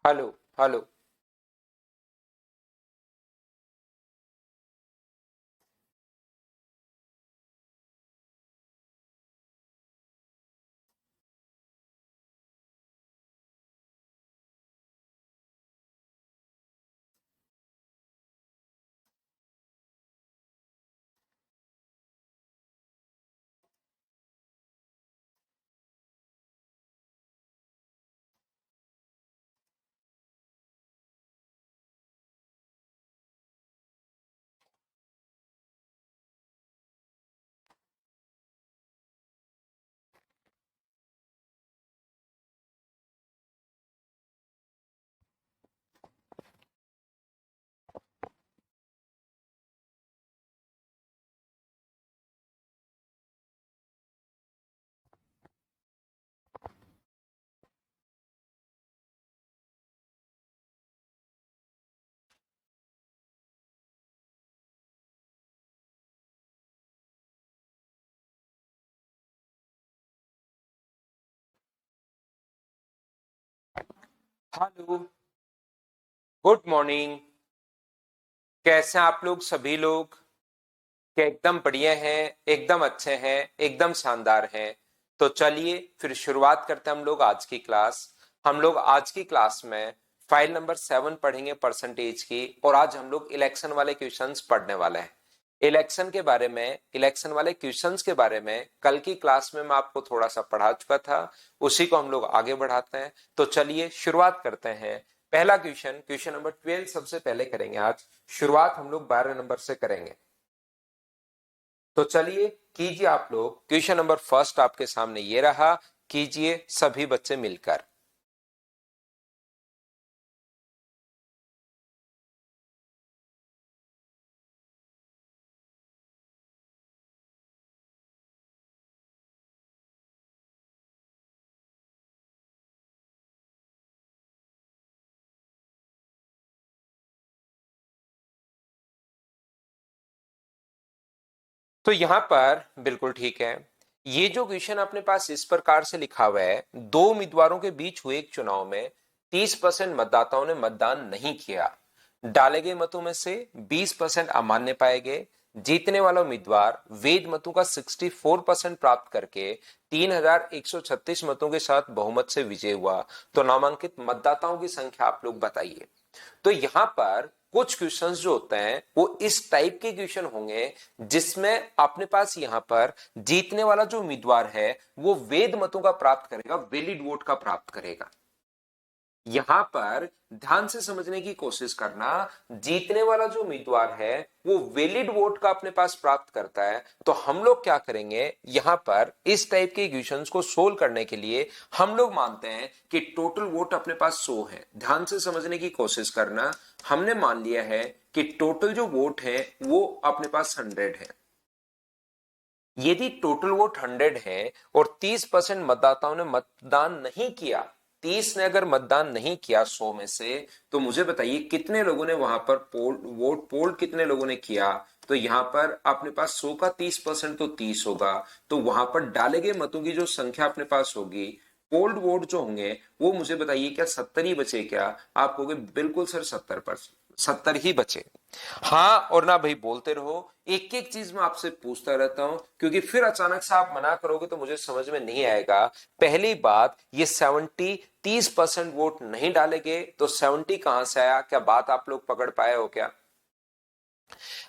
Hello hello. Hello. Good morning. कैसे हैं आप लोग सभी लोग? क्या एकदम बढ़िया हैं? एकदम अच्छे हैं? एकदम शानदार हैं? तो चलिए फिर शुरुआत करते हैं हम लोग आज की क्लास। हम लोग आज की क्लास में फाइल नंबर 7 पढ़ेंगे परसेंटेज की, और आज हम लोग इलेक्शन वाले क्वेश्चंस पढ़ने वाले हैं। इलेक्शन वाले क्वेश्चंस के बारे में कल की क्लास में मैं आपको थोड़ा सा पढ़ा चुका था, उसी को हम लोग आगे बढ़ाते हैं। तो चलिए शुरुआत करते हैं। पहला क्वेश्चन, क्वेश्चन नंबर 12 सबसे पहले करेंगे आज। शुरुआत हम लोग 12 नंबर से करेंगे। तो चलिए कीजिए आप लोग। क्वेश्चन नंबर फर्स्ट आपके सामने ये रहा, कीजिए सभी बच्चे मिलकर। तो यहां पर बिल्कुल ठीक है। ये जो क्वेश्चन अपने पास इस प्रकार से लिखा हुआ है, दो उम्मीदवारों के बीच हुए एक चुनाव में 30% मतदाताओं ने मतदान नहीं किया। डाले गए मतों में से 20% अमान्य पाए गए। जीतने वाला उम्मीदवार वैध मतों का 64% प्राप्त करके 3136 मतों के साथ बहुमत से विजय हुआ। तो नामांकित मतदाताओं की संख्या आप लोग बताइए। तो यहां पर कुछ क्वेश्चंस जो होते हैं वो इस टाइप के क्वेश्चन होंगे, जिसमें अपने पास यहां पर जीतने वाला जो उम्मीदवार है वो वैध मतों का प्राप्त करेगा, वैलिड वोट का प्राप्त करेगा। यहां पर ध्यान से समझने की कोशिश करना। जीतने वाला जो उम्मीदवार है वो वैलिड वोट का अपने पास प्राप्त करता है। तो हम लोग क्या करेंगे, यहां पर इस टाइप के इक्वेशंस को सोल्व करने के लिए हम लोग मानते हैं कि टोटल वोट अपने पास 100 है। ध्यान से समझने की कोशिश करना। हमने मान लिया है कि टोटल जो वोट है वो अपने पास 100 है। यदि टोटल वोट 100 है और 30% मतदाताओं ने मतदान नहीं किया, 30 ने अगर मतदान नहीं किया 100 में से, तो मुझे बताइए कितने लोगों ने वहां पर पोल कितने लोगों ने किया। तो यहां पर अपने पास 100 का 30% तो 30 होगा। तो वहां पर डाले गए मतों की जो संख्या अपने पास होगी, पोल्ड वोट जो होंगे, वो मुझे बताइए क्या 70 ही बचे क्या? आप कहोगे बिल्कुल सर 70%, 70 ही बचे। हाँ और ना भाई बोलते रहो। एक एक चीज मैं आपसे पूछता रहता हूं, क्योंकि फिर अचानक से आप मना करोगे तो मुझे समझ में नहीं आएगा। पहली बात, ये 30% वोट नहीं डालेगे तो 70 कहां से आया? क्या बात आप लोग पकड़ पाए हो क्या?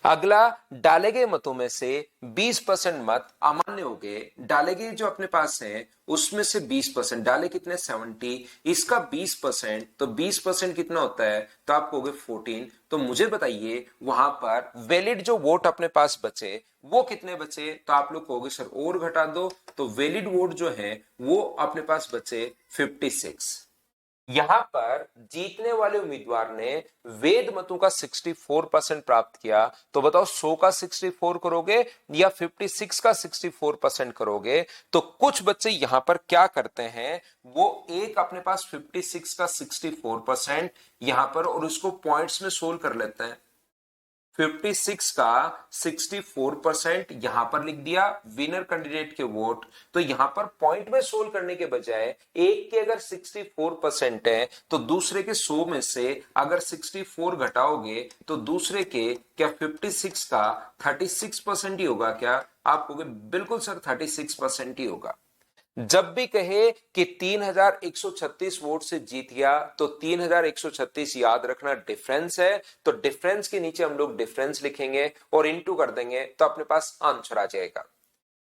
अगला, डाले गए मतों में से 20% मत अमान्य हो गए। डाले गए जो अपने पास हैं उसमें से 20% डाले, कितने? 70। इसका 20%, तो 20% कितना होता है? तो आप कहोगे 14। तो मुझे बताइए वहां पर वैलिड जो वोट अपने पास बचे वो कितने बचे? तो आप लोग कहोगे सर और घटा दो। तो वैलिड वोट जो है वो अपने पास बचे 56। यहां पर जीतने वाले उम्मीदवार ने वेद मतों का 64% प्राप्त किया। तो बताओ 100 का 64 करोगे या 56 का 64% करोगे? तो कुछ बच्चे यहां पर क्या करते हैं, वो एक अपने पास 56 का 64% यहां पर और उसको पॉइंट्स में सोल्व कर लेते हैं। 56 का 64% यहां पर लिख दिया विनर कैंडिडेट के वोट। तो यहां पर पॉइंट में सोल्व करने के बजाय एक के अगर 64% है तो दूसरे के 100 में से अगर 64 घटाओगे तो दूसरे के क्या 56 का 36% ही होगा क्या? आप कहोगे बिल्कुल सर 36% ही होगा। जब भी कहे कि 3136 वोट से जीत गया तो 3136 याद रखना डिफरेंस है, तो डिफरेंस के नीचे हम लोग डिफरेंस लिखेंगे और इनटू कर देंगे तो अपने पास आंसर आ जाएगा।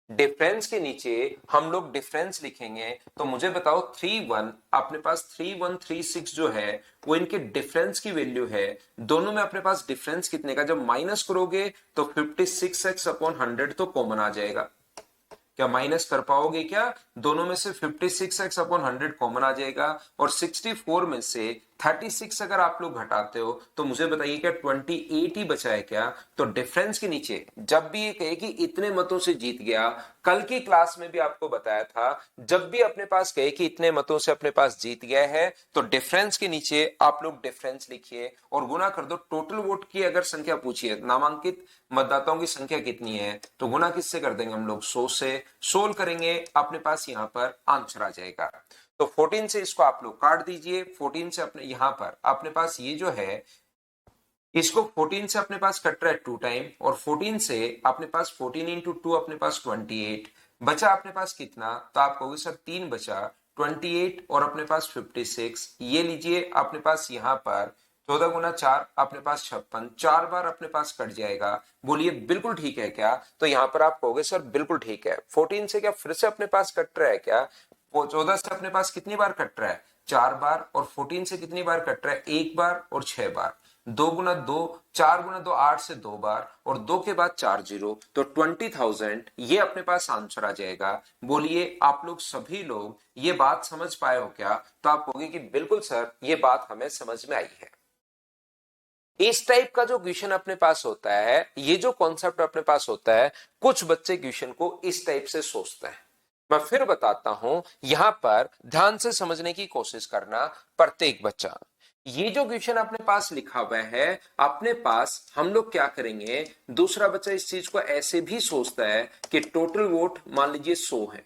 डिफरेंस के नीचे हम लोग डिफरेंस लिखेंगे तो मुझे बताओ 31 अपने पास 3136 जो है वो इनके डिफरेंस की वैल्यू है। दोनों में अपने पास डिफरेंस कितने का? जब माइनस करोगे तो 56x अपॉन 100 तो कॉमन आ जाएगा। क्या माइनस कर पाओगे क्या? दोनों में से 56x अपॉन 100 कॉमन आ जाएगा और 64 में से 36 अगर आप लोग घटाते हो तो मुझे बताइए क्या 28 ही बचा है क्या? तो डिफरेंस के नीचे जब भी ये कहे कि इतने मतों से जीत गया, कल की क्लास में भी आपको बताया था जब भी अपने पास कहे कि इतने मतों से अपने पास जीत गया है तो डिफरेंस के नीचे आप लोग डिफरेंस लिखिए और गुना कर दो। टोटल वोट की अगर संख्या पूछिए, नामांकित मतदाताओं की संख्या कितनी है, तो गुना किससे कर देंगे हम लोग? 100 से। सोल्व करेंगे अपने पास यहां पर आंसर आ जाएगा। तो 14 से इसको आप लोग काट दीजिए। 14 से अपने यहां पर अपने पास ये जो है इसको 14 से अपने पास कट रहा है 2 टाइम और 14 से अपने पास 14 इंटू 2 अपने पास 28 बचा। अपने पास कितना? तो आप कहोगे सर 3 बचा। 28 और अपने पास 56 ये लीजिए अपने पास यहां पर 14 गुना 4 अपने पास 56, 4 बार अपने पास कट जाएगा। बोलिए बिल्कुल ठीक है क्या? तो यहां पर आप कहोगे सर बिल्कुल ठीक है। 14 से क्या फिर से अपने पास कट रहा है क्या? वो 14 से अपने पास कितनी बार कट रहा है? 4 बार। और 14 से कितनी बार कट रहा है? 1 बार और 6 बार। 2 गुना 2, 4 गुना 2 8 से 2 बार और 2 के बाद 4 जीरो, तो 20,000 ये अपने पास आंसर आ जाएगा। बोलिए आप लोग सभी लोग ये बात समझ पाए हो क्या? तो आप कहोगे कि बिल्कुल सर ये बात हमें समझ में आई है। इस टाइप का जो क्वेश्चन अपने पास होता है, ये जो कॉन्सेप्ट अपने पास होता है, कुछ बच्चे क्वेश्चन को इस टाइप से सोचते हैं। मैं फिर बताता हूं, यहां पर ध्यान से समझने की कोशिश करना प्रत्येक बच्चा। ये जो क्वेश्चन अपने पास लिखा हुआ है अपने पास, हम लोग क्या करेंगे, दूसरा बच्चा इस चीज को ऐसे भी सोचता है कि टोटल वोट मान लीजिए 100 है।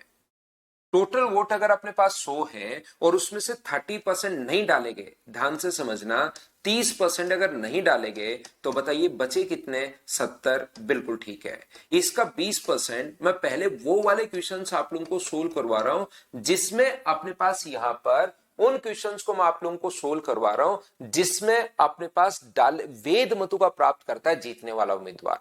टोटल वोट अगर अपने पास 100 है और उसमें से 30% नहीं डाले गए, ध्यान से समझना, 30% अगर नहीं डाले गए तो बताइए बचे कितने? 70। बिल्कुल ठीक है। इसका 20% मैं पहले वो वाले क्वेश्चंस आप लोगों को सोल्व करवा रहा हूं जिसमें अपने पास यहां पर उन क्वेश्चंस को मैं आप लोगों को सोल्व करवा रहा हूं जिसमें अपने पास वेद मतों का प्राप्त करता है जीतने वाला उम्मीदवार।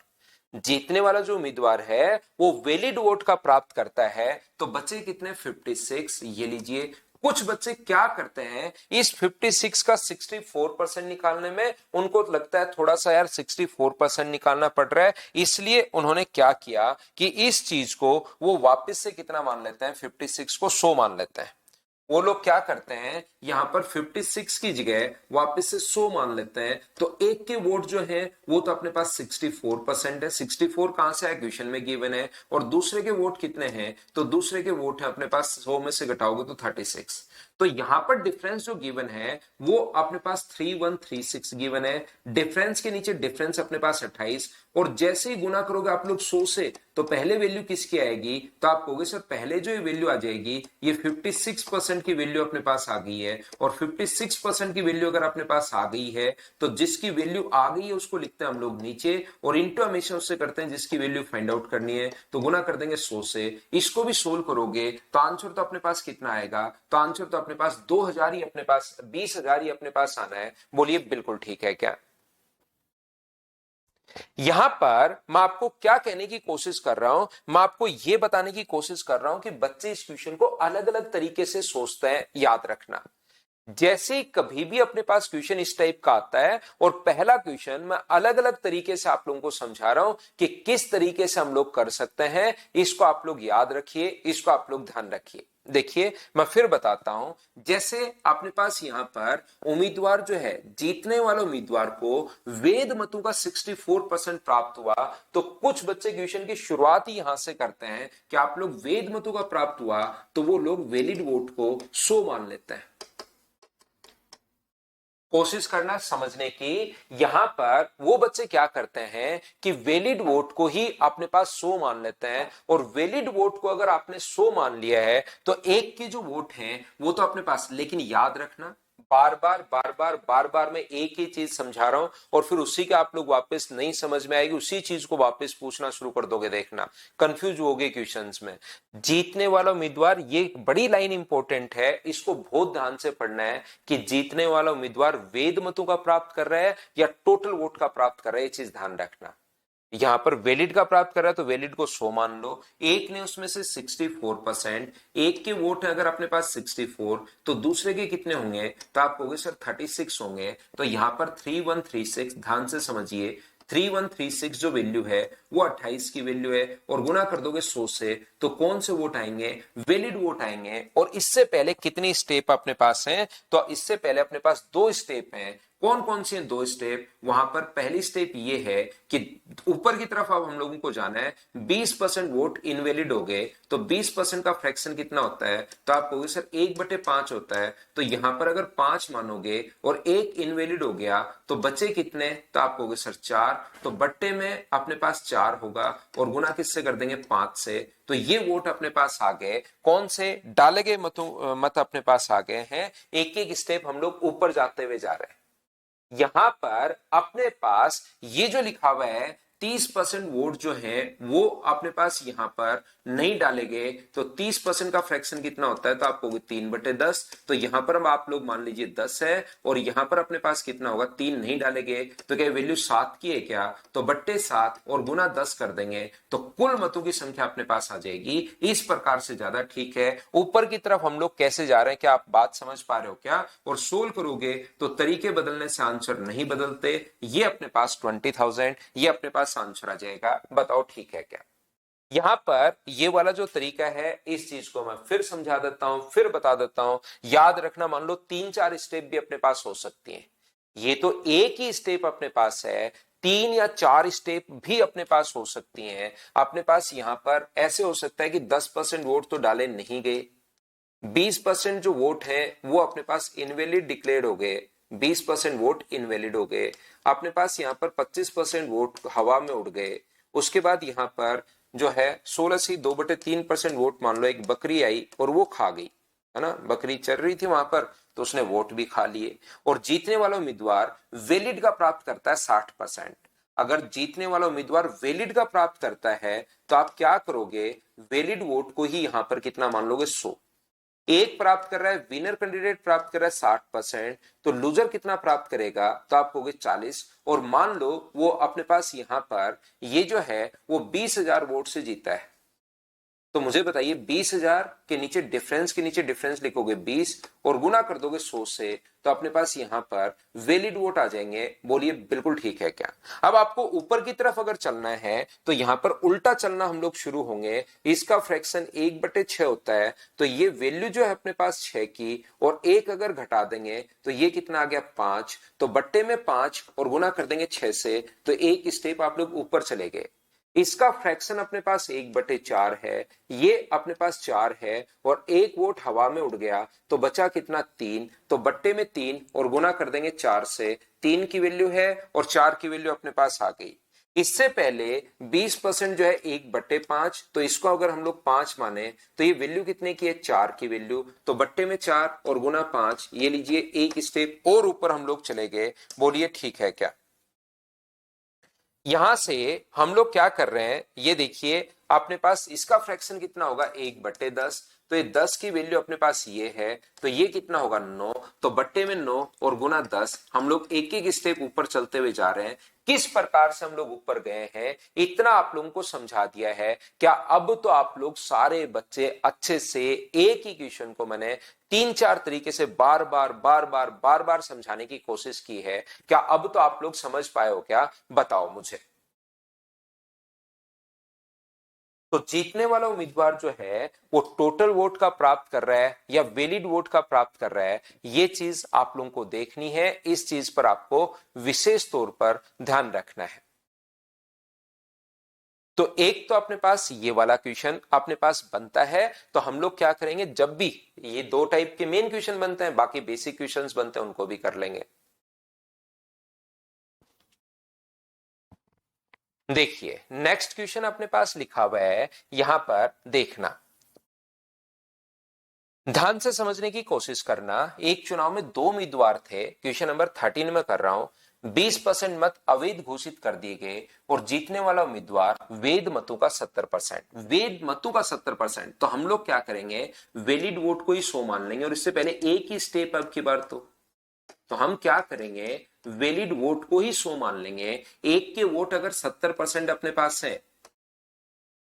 जीतने वाला जो उम्मीदवार है वो वैलिड वोट का प्राप्त करता है। तो बचे कितने? 56। ये लीजिए। कुछ बच्चे क्या करते हैं, इस 56 का 64% निकालने में उनको लगता है थोड़ा सा यार 64% निकालना पड़ रहा है, इसलिए उन्होंने क्या किया कि इस चीज को वो वापस से कितना मान लेते हैं? 56 को 100 मान लेते हैं। वो लोग क्या करते हैं, यहां पर 56 की जगह वापस से 100 मान लेते हैं। तो एक के वोट जो है वो तो अपने पास 64% है। 64 कहां से है? क्वेश्चन में गिवन है। और दूसरे के वोट कितने हैं? तो दूसरे के वोट है अपने पास 100 में से घटाओगे तो 36। तो यहां पर डिफरेंस जो गिवन है वो अपने पास 3136 गिवन है। डिफरेंस के नीचे डिफरेंस अपने पास 28 और जैसे ही गुना करोगे आप लोग 100 से तो पहले वैल्यू किसकी आएगी? तो आप कहोगे सर पहले जो ये वैल्यू आ जाएगी ये 56% की वैल्यू अपने पास आ गई है। और 56% की वैल्यू अगर अपने पास आ गई है तो जिसकी वैल्यू आ गई है उसको लिखते हैं हम लोग नीचे और इंटू हमेशा उससे करते हैं जिसकी वैल्यू फाइंड आउट करनी है। तो गुना कर देंगे 100 से। इसको भी सोल्व करोगे तो आंसर तो अपने पास कितना आएगा? तो आंसर तो अपने पास 2000 ही अपने पास 20,000 ही अपने पास आना है। बोलिए बिल्कुल ठीक है क्या? यहां पर मैं आपको क्या कहने की कोशिश कर रहा हूं, मैं आपको यह बताने की कोशिश कर रहा हूं कि बच्चे इस क्वेश्चन को अलग अलग तरीके से सोचते हैं। याद रखना, जैसे कभी भी अपने पास क्वेश्चन इस टाइप का आता है और पहला क्वेश्चन मैं अलग अलग तरीके से आप लोगों को समझा रहा हूं कि किस तरीके से हम लोग कर सकते हैं, इसको आप लोग याद रखिए, इसको आप लोग ध्यान रखिए। देखिए मैं फिर बताता हूं, जैसे अपने पास यहां पर उम्मीदवार जो है, जीतने वाले उम्मीदवार को वेद मतों का 64% प्राप्त हुआ, तो कुछ बच्चे क्वेश्चन की शुरुआत ही यहां से करते हैं कि आप लोग वेद मतों का प्राप्त हुआ तो वो लोग वैलिड वोट को 100 मान लेते हैं। कोशिश करना समझने की। यहां पर वो बच्चे क्या करते हैं कि वैलिड वोट को ही अपने पास 100 मान लेते हैं, और वैलिड वोट को अगर आपने 100 मान लिया है तो एक के जो वोट हैं वो तो अपने पास, लेकिन याद रखना बार बार मैं एक ही चीज समझा रहा हूं, और फिर उसी के आप लोग वापस नहीं समझ में आएगी, उसी चीज को वापस पूछना शुरू कर दोगे, देखना कंफ्यूज होगे क्वेश्चंस में। जीतने वाला उम्मीदवार, ये बड़ी लाइन इंपॉर्टेंट है, इसको बहुत ध्यान से पढ़ना है कि जीतने वाला उम्मीदवार वैध मतों का प्राप्त कर रहा है या टोटल वोट का प्राप्त कर रहा है, ये चीज ध्यान रखना। यहां पर वैलिड का प्राप्त कर रहा है तो वैलिड को 100 मान लो, एक ने उसमें से 64%, एक के वोट है अगर अपने पास 64, तो दूसरे के कितने होंगे, तो आप कहोगे सर 36 होंगे। तो यहां पर 3136, ध्यान से समझिए, 3136 जो वैल्यू है वो 28 की वैल्यू है, और गुना कर दोगे 100 से, तो कौन से वोट आएंगे, वैलिड वोट आएंगे। और इससे पहले कितनी स्टेप अपने पास हैं, तो इससे पहले अपने पास 2 स्टेप हैं। कौन कौन से 2 स्टेप, वहां पर पहली स्टेप ये है कि ऊपर की तरफ अब हम लोगों को जाना है, 20% वोट इनवैलिड हो गए, तो 20% का फ्रैक्शन कितना होता है, तो आप कहोगे सर 1/5 होता है। तो यहां पर अगर 5 मानोगे और एक इनवैलिड हो गया तो बचे कितने, तो आप कहोगे सर 4, तो बट्टे में अपने पास 4 होगा, और गुना किससे कर देंगे, 5 से। तो ये वोट अपने पास आ गए, कौन से, डाले गए मत अपने पास आ गए हैं। एक एक स्टेप हम लोग ऊपर जाते हुए जा रहे हैं। यहां पर अपने पास ये जो लिखा हुआ है 30% वोट जो है वो अपने पास यहां पर नहीं डाले गए, तो 30% का फ्रैक्शन कितना होता है, तो आप कहोगे 3/10। तो यहां पर हम आप लोग मान लीजिए 10 है, और यहां पर अपने पास कितना होगा, 3 नहीं डाले गए, तो क्या वैल्यू 7 की है क्या, तो बट्टे 7 और गुना 10 कर देंगे, तो कुल मतों की संख्या अपने पास आ जाएगी। इस प्रकार से ज्यादा ठीक है। ऊपर की तरफ हम लोग कैसे जा रहे हैं, क्या आप बात समझ पा रहे हो क्या, और सोल्व करोगे तो तरीके बदलने से आंसर नहीं बदलते। ये अपने पास 20,000, ये अपने पास आंसर आ जाएगा। बताओ ठीक है क्या। यहां पर ये वाला जो तरीका है, इस चीज को मैं फिर समझा देता हूं, फिर बता देता हूं। याद रखना, मान लो 3-4 स्टेप भी अपने पास हो सकती हैं। ये तो एक ही स्टेप अपने पास है, 3 या 4 स्टेप भी अपने पास हो सकती हैं। अपने पास यहां पर ऐसे हो सकता है कि 10% वोट तो डाले नहीं गए, 20% जो वोट है वो अपने पास इनवैलिड डिक्लेयर हो गए, 20% वोट इनवैलिड हो गए। अपने पास यहाँ पर 25% वोट हवा में उड़ गए। उसके बाद यहाँ पर जो है 16 से 2/3% वोट, मान लो एक बकरी आई और वो खा गई, है ना, बकरी चल रही थी वहां पर, तो उसने वोट भी खा लिए। और जीतने वाला उम्मीदवार वैलिड का प्राप्त करता है 60%। अगर जीतने वाला उम्मीदवार वैलिड का प्राप्त करता है तो आप क्या करोगे, वैलिड वोट को ही यहां पर कितना मान लोगे, 100। एक प्राप्त कर रहा है, विनर कैंडिडेट प्राप्त कर रहा है 60%, तो लूजर कितना प्राप्त करेगा, तो आप कहोगे 40। और मान लो वो अपने पास यहां पर ये जो है वो 20,000 वोट से जीता है, तो मुझे बताइए 20,000 के नीचे डिफरेंस, के नीचे डिफरेंस लिखोगे 20 और गुना कर दोगे 100 से, तो अपने पास यहां पर वैलिड वोट आ जाएंगे। बोलिए बिल्कुल ठीक है क्या। अब आपको ऊपर की तरफ अगर चलना है तो यहां पर उल्टा चलना हम लोग शुरू होंगे। इसका फ्रैक्शन 1/6 होता है, तो ये वैल्यू जो है अपने पास 6 की, और एक अगर घटा देंगे तो ये कितना आ गया, 5, तो बट्टे में 5 और गुना कर देंगे 6 से, तो एक स्टेप आप लोग ऊपर चले गए। इसका फ्रैक्शन अपने पास 1/4 है, ये अपने पास 4 है, और एक वोट हवा में उड़ गया, तो बचा कितना, 3, तो बट्टे में 3 और गुना कर देंगे 4 से। 3 की वैल्यू है और 4 की वैल्यू अपने पास आ गई। इससे पहले 20% जो है 1/5, तो इसको अगर हम लोग 5 माने तो ये वैल्यू कितने की है, 4 की वैल्यू, तो बट्टे में 4 और गुना 5, ये लीजिए एक स्टेप और ऊपर हम लोग चले गए। बोलिए ठीक है क्या। यहां से हम लोग क्या कर रहे हैं, ये देखिए अपने पास इसका फ्रैक्शन कितना होगा, 1/10, तो ये 10 की वैल्यू अपने पास ये है, तो ये कितना होगा, 9, तो बट्टे में 9 और गुना 10। हम लोग एक एक स्टेप ऊपर चलते हुए जा रहे हैं। किस प्रकार से हम लोग ऊपर गए हैं, इतना आप लोगों को समझा दिया है। क्या अब तो आप लोग सारे बच्चे अच्छे से एक ही क्वेश्चन को मैंने 3-4 तरीके से बार बार समझाने की कोशिश की है, क्या अब तो आप लोग समझ पाए हो क्या, बताओ मुझे। तो जीतने वाला उम्मीदवार जो है वो टोटल वोट का प्राप्त कर रहा है या वैलिड वोट का प्राप्त कर रहा है, ये चीज आप लोगों को देखनी है। इस चीज पर आपको विशेष तौर पर ध्यान रखना है। तो एक तो अपने पास ये वाला क्वेश्चन अपने पास बनता है, तो हम लोग क्या करेंगे, जब भी ये 2 टाइप के मेन क्वेश्चन बनते हैं, बाकी बेसिक क्वेश्चंस बनते हैं उनको भी कर लेंगे। देखिए नेक्स्ट क्वेश्चन अपने पास लिखा हुआ है, यहां पर देखना, ध्यान से समझने की कोशिश करना। एक चुनाव में दो उम्मीदवार थे, क्वेश्चन नंबर 13 में कर रहा हूं। 20% मत अवैध घोषित कर दिए गए और जीतने वाला उम्मीदवार वैध मतों का 70%, वैध मतों का 70%। तो हम लोग क्या करेंगे, वैलिड वोट को ही 100 मान लेंगे। और इससे पहले एक ही स्टेप अब की बार तो हम क्या करेंगे, वैलिड वोट को ही 100 मान लेंगे। एक के वोट अगर 70% अपने पास है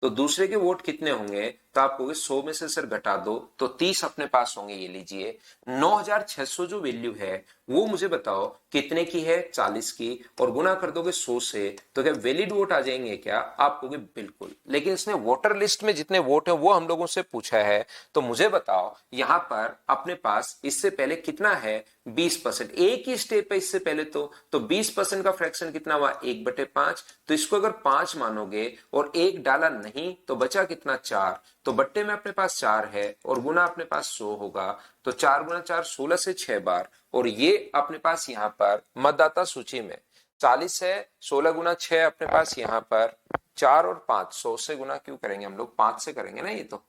तो दूसरे के वोट कितने होंगे, तो आप कहोगे 100 में से सर घटा दो तो 30 अपने पास होंगे। ये लीजिए 9600 जो वैल्यू है वो मुझे बताओ कितने की है, 40 की, और गुना कर दोगे 100 से, तो क्या वैलिड वोट आ जाएंगे क्या? आप कहोगे बिल्कुल। लेकिन इसने वोटर लिस्ट में जितने वोट है वो हम लोगों से पूछा है, तो मुझे बताओ यहां पर अपने पास इससे पहले कितना है, 20%। एक ही स्टेप है इससे पहले तो 20% का फ्रैक्शन कितना हुआ, 1/5। तो इसको अगर 5 मानोगे और एक डाला नहीं तो बचा कितना, 4। तो बट्टे में अपने पास 4 है और गुना अपने पास 100 होगा। तो 4 गुना 4 16 से 6 बार। और ये अपने पास यहाँ पर मतदाता सूची में 40 है, 16 गुना 6 अपने पास यहाँ पर 4 और 5, 100 से गुना क्यों करेंगे हम लोग, 5 से करेंगे ना। ये तो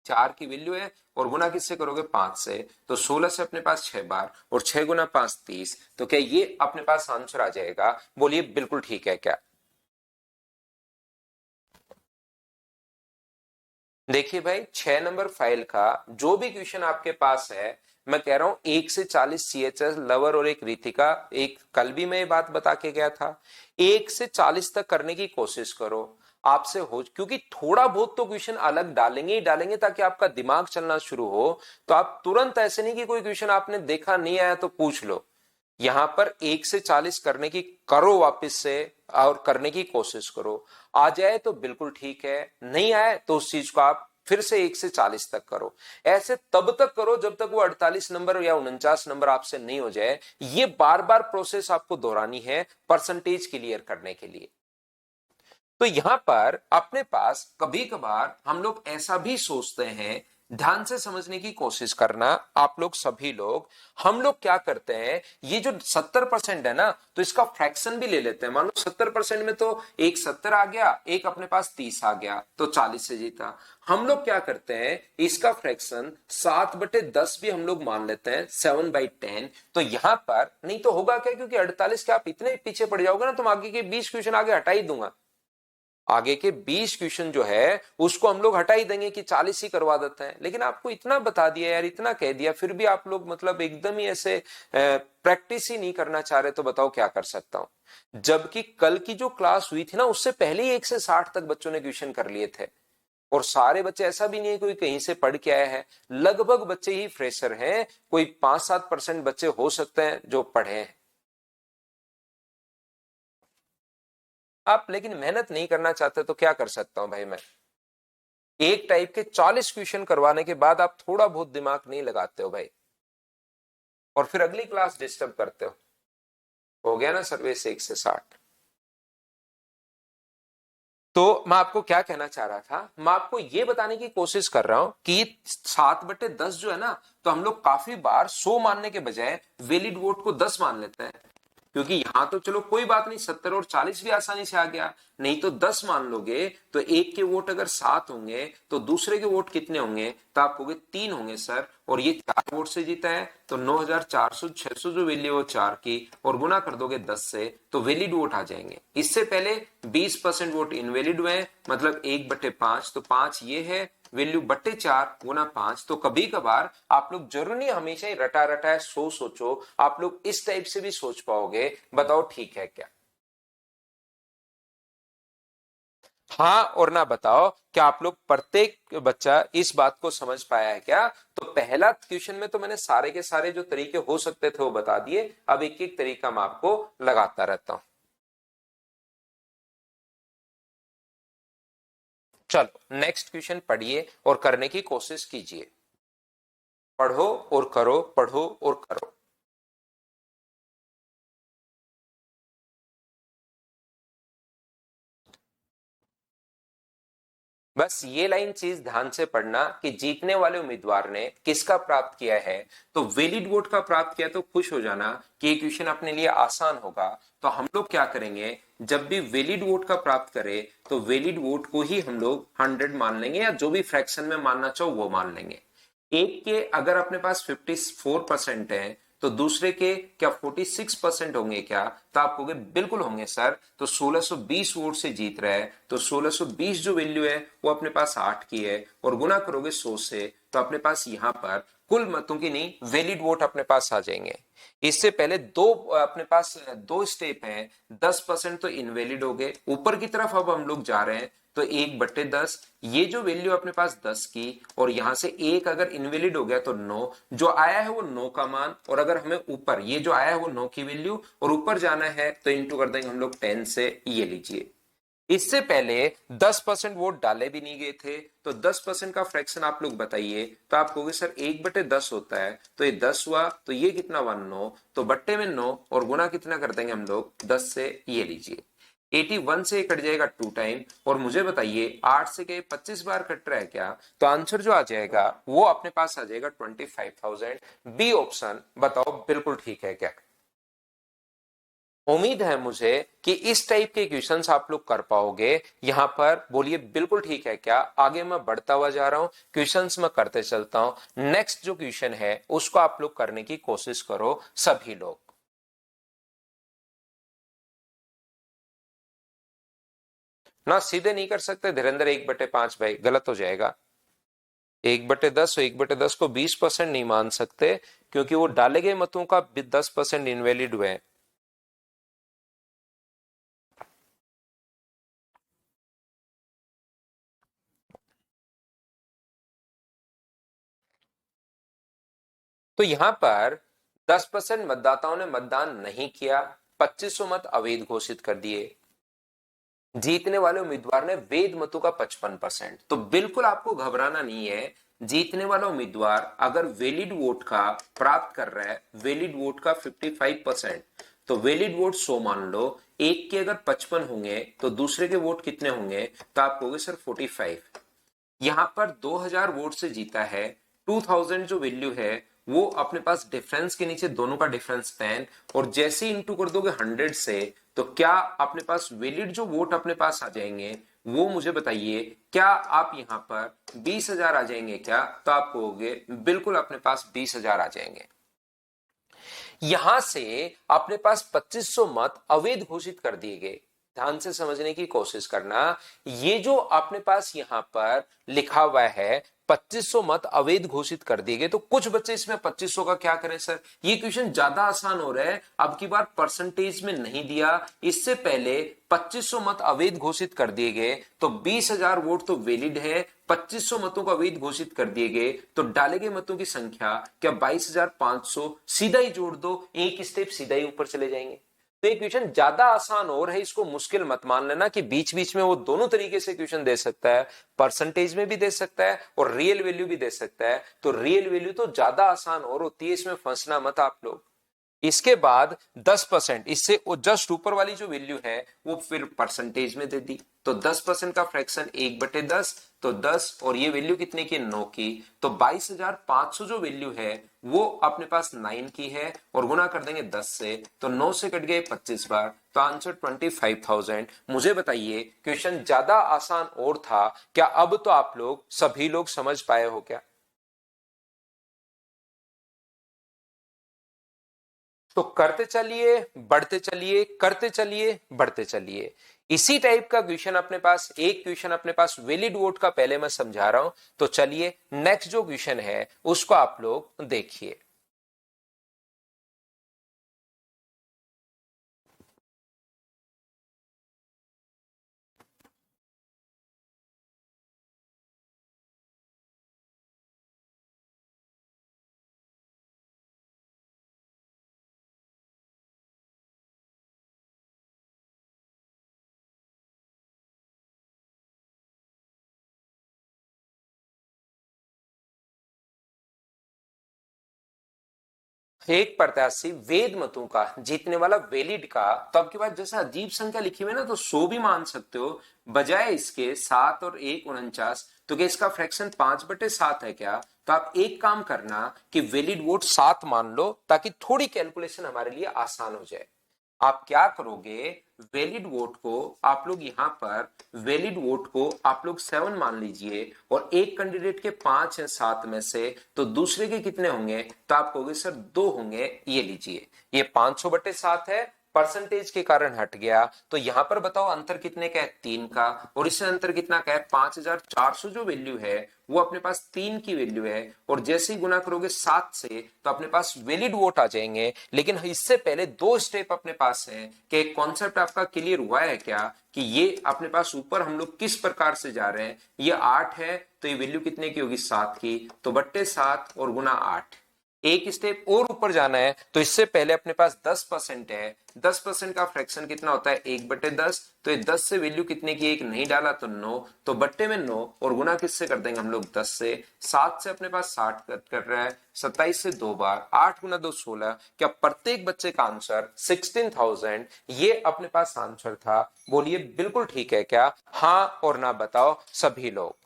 4 की वैल्यू है और गुना किससे करोगे, 5 से। तो 16 से अपने पास 6 बार और 6 गुना 5 30। तो क्या ये अपने पास आंसर आ जाएगा? बोलिए बिल्कुल ठीक है क्या? देखिए भाई 6 नंबर फाइल का जो भी क्वेश्चन आपके पास है, मैं कह रहा हूं 1 से 40 CHS लवर और एक रीतिका, एक कल भी मैं ये बात बता के गया था, 1 से 40 तक करने की कोशिश करो। आपसे हो, क्योंकि थोड़ा बहुत तो क्वेश्चन अलग डालेंगे ही डालेंगे ताकि आपका दिमाग चलना शुरू हो। तो आप तुरंत ऐसे नहीं कि कोई क्वेश्चन आपने देखा नहीं आया तो पूछ लो। यहां पर 1 से 40 करने की करो वापस से और करने की कोशिश करो। आ जाए तो बिल्कुल ठीक है, नहीं आए तो उस चीज को आप फिर से 1 से 40 तक करो। ऐसे तब तक करो जब तक वो 48 नंबर या 49 नंबर आपसे नहीं हो जाए। ये बार बार प्रोसेस आपको दोहरानी है परसेंटेज क्लियर करने के लिए। तो यहां पर अपने पास कभी कभार हम लोग ऐसा भी सोचते हैं, ध्यान से समझने की कोशिश करना आप लोग सभी लोग। हम लोग क्या करते हैं, ये जो 70% है ना, तो इसका फ्रैक्शन भी ले लेते हैं। मान लो 70% में तो एक 70 आ गया, एक अपने पास 30 आ गया, तो 40 से जीता। हम लोग क्या करते हैं, इसका फ्रैक्शन 7/10 भी हम लोग मान लेते हैं, 7/10। तो यहां पर नहीं तो होगा क्या, क्योंकि 48 के आप इतने पीछे पड़ जाओगे ना, तुम आगे के 20 क्वेश्चन आगे हटा ही दूंगा। आगे के 20 क्वेश्चन जो है उसको हम लोग हटा ही देंगे कि 40 ही करवा देते हैं। लेकिन आपको इतना बता दिया यार, इतना कह दिया, फिर भी आप लोग मतलब एकदम ही ऐसे प्रैक्टिस ही नहीं करना चाह रहे, तो बताओ क्या कर सकता हूं। जबकि कल की जो क्लास हुई थी ना, उससे पहले ही 1 से 60 तक बच्चों ने क्वेश्चन कर लिए थे। और सारे बच्चे, ऐसा भी नहीं है कोई कहीं से पढ़ के आए हैं, लगभग बच्चे ही फ्रेशर हैं। कोई 5-7% बच्चे हो सकते हैं जो पढ़े हैं। आप लेकिन मेहनत नहीं करना चाहते तो क्या कर सकता हूं भाई मैं। एक टाइप के 40 क्वेश्चन करवाने के बाद आप थोड़ा बहुत दिमाग नहीं लगाते हो भाई, और फिर अगली क्लास डिस्टर्ब करते हो गया ना सर्वे से 1 से 60। तो मैं आपको क्या कहना चाह रहा था, मैं आपको ये बताने की कोशिश कर रहा हूं कि 7/10 जो है ना, तो हम लोग काफी बार 100 मानने के बजाय वैलिड वोट को 10 मान लेते हैं। क्योंकि यहां तो चलो कोई बात नहीं, 70 और 40 भी आसानी से आ गया। नहीं तो 10 मान लोगे तो एक के वोट अगर 7 होंगे तो दूसरे के वोट कितने होंगे, तो आप कहोगे 3 होंगे सर, और ये 4 वोट से जीता है। तो 9400 600 जो वैल्यू है 4 की, और गुना कर दोगे 10 से, तो वैलिड वोट आ जाएंगे। इससे पहले 20% वोट इनवैलिड हुए, मतलब 1/5। तो 5 ये है वैल्यू, बट्टे 4 गुना 5। तो कभी कभार आप लोग जरूर नहीं हमेशा ही रटा रटा सोचो, आप लोग इस टाइप से भी सोच पाओगे। बताओ ठीक है क्या? हाँ और ना बताओ, क्या आप लोग प्रत्येक बच्चा इस बात को समझ पाया है क्या? तो पहला क्वेश्चन में तो मैंने सारे के सारे जो तरीके हो सकते थे वो बता दिए। अब एक एक तरीका मैं आपको लगाता रहता हूं। चलो नेक्स्ट क्वेश्चन पढ़िए और करने की कोशिश कीजिए। पढ़ो और करो, पढ़ो और करो। बस ये लाइन चीज ध्यान से पढ़ना कि जीतने वाले उम्मीदवार ने किसका प्राप्त किया है, तो वैलिड वोट का प्राप्त किया, तो खुश हो जाना कि ये क्वेश्चन अपने लिए आसान होगा। तो हम लोग क्या करेंगे, जब भी वैलिड वोट का प्राप्त करें तो वैलिड वोट को ही हम लोग 100 मान लेंगे, या जो भी फ्रैक्शन में मानना चाहो वो मान लेंगे। एक के अगर अपने पास 54% है तो दूसरे के क्या 46% होंगे क्या, तो आप कहोगे बिल्कुल होंगे सर। तो 1620 वोट से जीत रहा है, तो 1620 जो वैल्यू है वो अपने पास 8 की है, और गुना करोगे 100 से, तो अपने पास यहां पर कुल मतों की नहीं, वैलिड वोट अपने पास आ जाएंगे। इससे पहले दो अपने पास दो स्टेप हैं, 10% तो इनवैलिड हो गए। ऊपर की तरफ अब हम लोग जा रहे हैं, तो 1/10, ये जो वैल्यू अपने पास 10 की, और यहां से एक अगर इनवैलिड हो गया तो 9, जो आया है वो 9 का मान, और अगर हमें ऊपर ये जो आया है वो 9 की वैल्यू और ऊपर जाना है तो इंटू कर देंगे हम लोग 10 से, ये लीजिए। इससे पहले 10% वोट डाले भी नहीं गए थे, तो 10% का फ्रैक्शन आप लोग बताइए, तो आप कहोगे सर 1/10 होता है, तो ये 10 हुआ, तो ये कितना हुआ 9, तो बट्टे में 9 और गुना कितना कर देंगे हम लोग 10 से, ये लीजिए। 81 से कट जाएगा 2 टाइम, और मुझे बताइए 8 से क्या 25 बार कट रहा है क्या, तो आंसर जो आ जाएगा वो अपने पास आ जाएगा 25,000। बी ऑप्शन बताओ बिल्कुल ठीक है क्या। उम्मीद है मुझे कि इस टाइप के क्वेश्चंस आप लोग कर पाओगे। यहां पर बोलिए बिल्कुल ठीक है क्या। आगे मैं बढ़ता हुआ जा रहा हूं, क्वेश्चंस मैं करते चलता हूं। नेक्स्ट जो क्वेश्चन है उसको आप लोग करने की कोशिश करो सभी लोग। ना सीधे नहीं कर सकते धीरेन्द्र, 1/5 भाई गलत हो जाएगा। 1/10 और 1/10 को 20% नहीं मान सकते, क्योंकि वो डाले गए मतों का 10% इनवैलिड हुए। तो यहां पर 10% मतदाताओं ने मतदान नहीं किया, 2500 मत अवैध घोषित कर दिए। जीतने वाले उम्मीदवार ने वैध मतों का 55%। तो बिल्कुल आपको घबराना नहीं है। जीतने वाला उम्मीदवार अगर वैलिड वोट का प्राप्त कर रहा है, वैलिड वोट का 55%, तो वैलिड वोट 100 मान लो। एक के अगर 55 होंगे तो दूसरे के वोट कितने होंगे, तो आप कहोगे सर 45। यहां पर 2000 वोट से जीता है, 2000 जो वैल्यू है वो अपने पास डिफरेंस के नीचे दोनों का डिफरेंस 10, और जैसे ही इंटू कर दोगे 100 से, तो क्या अपने पास वैलिड जो वोट अपने पास आ जाएंगे, वो मुझे बताइए क्या आप यहां पर 20,000 आ जाएंगे क्या, तो आप कहोगे बिल्कुल अपने पास 20,000 आ जाएंगे। यहां से अपने पास 2500 मत अवैध घोषित कर दिए गए। ध्यान से समझने की कोशिश करना, ये जो अपने पास यहां पर लिखा हुआ है 2500 मत अवैध घोषित कर दिए गए, तो कुछ बच्चे इसमें 2500 का क्या करें सर, ये क्वेश्चन ज्यादा आसान हो रहा है। अब की बार परसेंटेज में नहीं दिया, इससे पहले 2500 मत अवैध घोषित कर दिए गए, तो 20,000 वोट तो वैलिड है, 2500 मतों को अवैध घोषित कर दिए गए, तो डाले गए मतों की संख्या क्या 22,500, सीधा ही जोड़ दो, एक स्टेप सीधा ही ऊपर चले जाएंगे। तो ये क्वेश्चन ज्यादा आसान और है, इसको मुश्किल मत मान लेना कि बीच बीच में वो दोनों तरीके से क्वेश्चन दे सकता है, परसेंटेज में भी दे सकता है और रियल वैल्यू भी दे सकता है। तो रियल वैल्यू तो ज्यादा आसान और होती है, इसमें फंसना मत आप लोग। इसके बाद 10%, इससे वो जस्ट ऊपर वाली जो वैल्यू है वो फिर परसेंटेज में दे दी, तो 10% का फ्रैक्शन 1/10, तो 10, और ये वैल्यू कितने की 9 की, तो 22,500 जो वैल्यू है वो अपने पास 9 की है, और गुना कर देंगे 10 से, तो 9 से कट गए 25 बार, तो आंसर 25,000। मुझे बताइए क्वेश्चन ज्यादा आसान और था क्या, अब तो आप लोग सभी लोग समझ पाए हो क्या। तो करते चलिए, बढ़ते चलिए, करते चलिए, बढ़ते चलिए। इसी टाइप का क्वेश्चन अपने पास, एक क्वेश्चन अपने पास वैलिड वोट का पहले मैं समझा रहा हूं, तो चलिए नेक्स्ट जो क्वेश्चन है उसको आप लोग देखिए। एक प्रत्याशी वेद मतों का जीतने वाला वैलिड का, तो आपके पास जैसा अजीब संख्या लिखी हुई है ना, तो 100 भी मान सकते हो, बजाय इसके 7 और 1 49, तो क्या इसका फ्रैक्शन 5/7 है क्या? तो आप एक काम करना कि वैलिड वोट 7 मान लो, ताकि थोड़ी कैलकुलेशन हमारे लिए आसान हो जाए। आप क्या करोगे, वैलिड वोट को आप लोग यहां पर, वैलिड वोट को आप लोग 7 मान लीजिए, और एक कैंडिडेट के 5 या 7 में से, तो दूसरे के कितने होंगे? तो आप कहोगे सर 2 होंगे। ये लीजिए, ये 500/7 है, परसेंटेज के कारण हट गया, तो यहां पर बताओ अंतर कितने का है? 3 का। और इससे अंतर कितना का है? 5400 जो वैल्यू है वो अपने पास 3 की वैल्यू है, और जैसे ही गुना करोगे 7 से, तो अपने पास वैलिड वोट आ जाएंगे। लेकिन इससे पहले 2 स्टेप अपने पास है कि एक कॉन्सेप्ट आपका क्लियर हुआ है क्या, कि ये अपने पास ऊपर हम लोग किस प्रकार से जा रहे हैं। ये 8 है, तो ये वैल्यू कितने की होगी? 7 की, तो बट्टे 7 और गुना 8। एक स्टेप और ऊपर जाना है, तो इससे पहले अपने पास 10% है, 10% का फ्रैक्शन कितना होता है? 1/10। तो ये 10 से वैल्यू कितने की? एक नहीं डाला तो 9, तो बट्टे में 9, और गुना किससे कर देंगे हम लोग? 10 से। 7 से अपने पास 60 कट कर रहा है, 27 से 2 बार, 8 गुना 2 16। क्या प्रत्येक बच्चे का आंसर 16,000 ये अपने पास आंसर था? बोलिए बिल्कुल ठीक है क्या? हाँ और ना बताओ सभी लोग।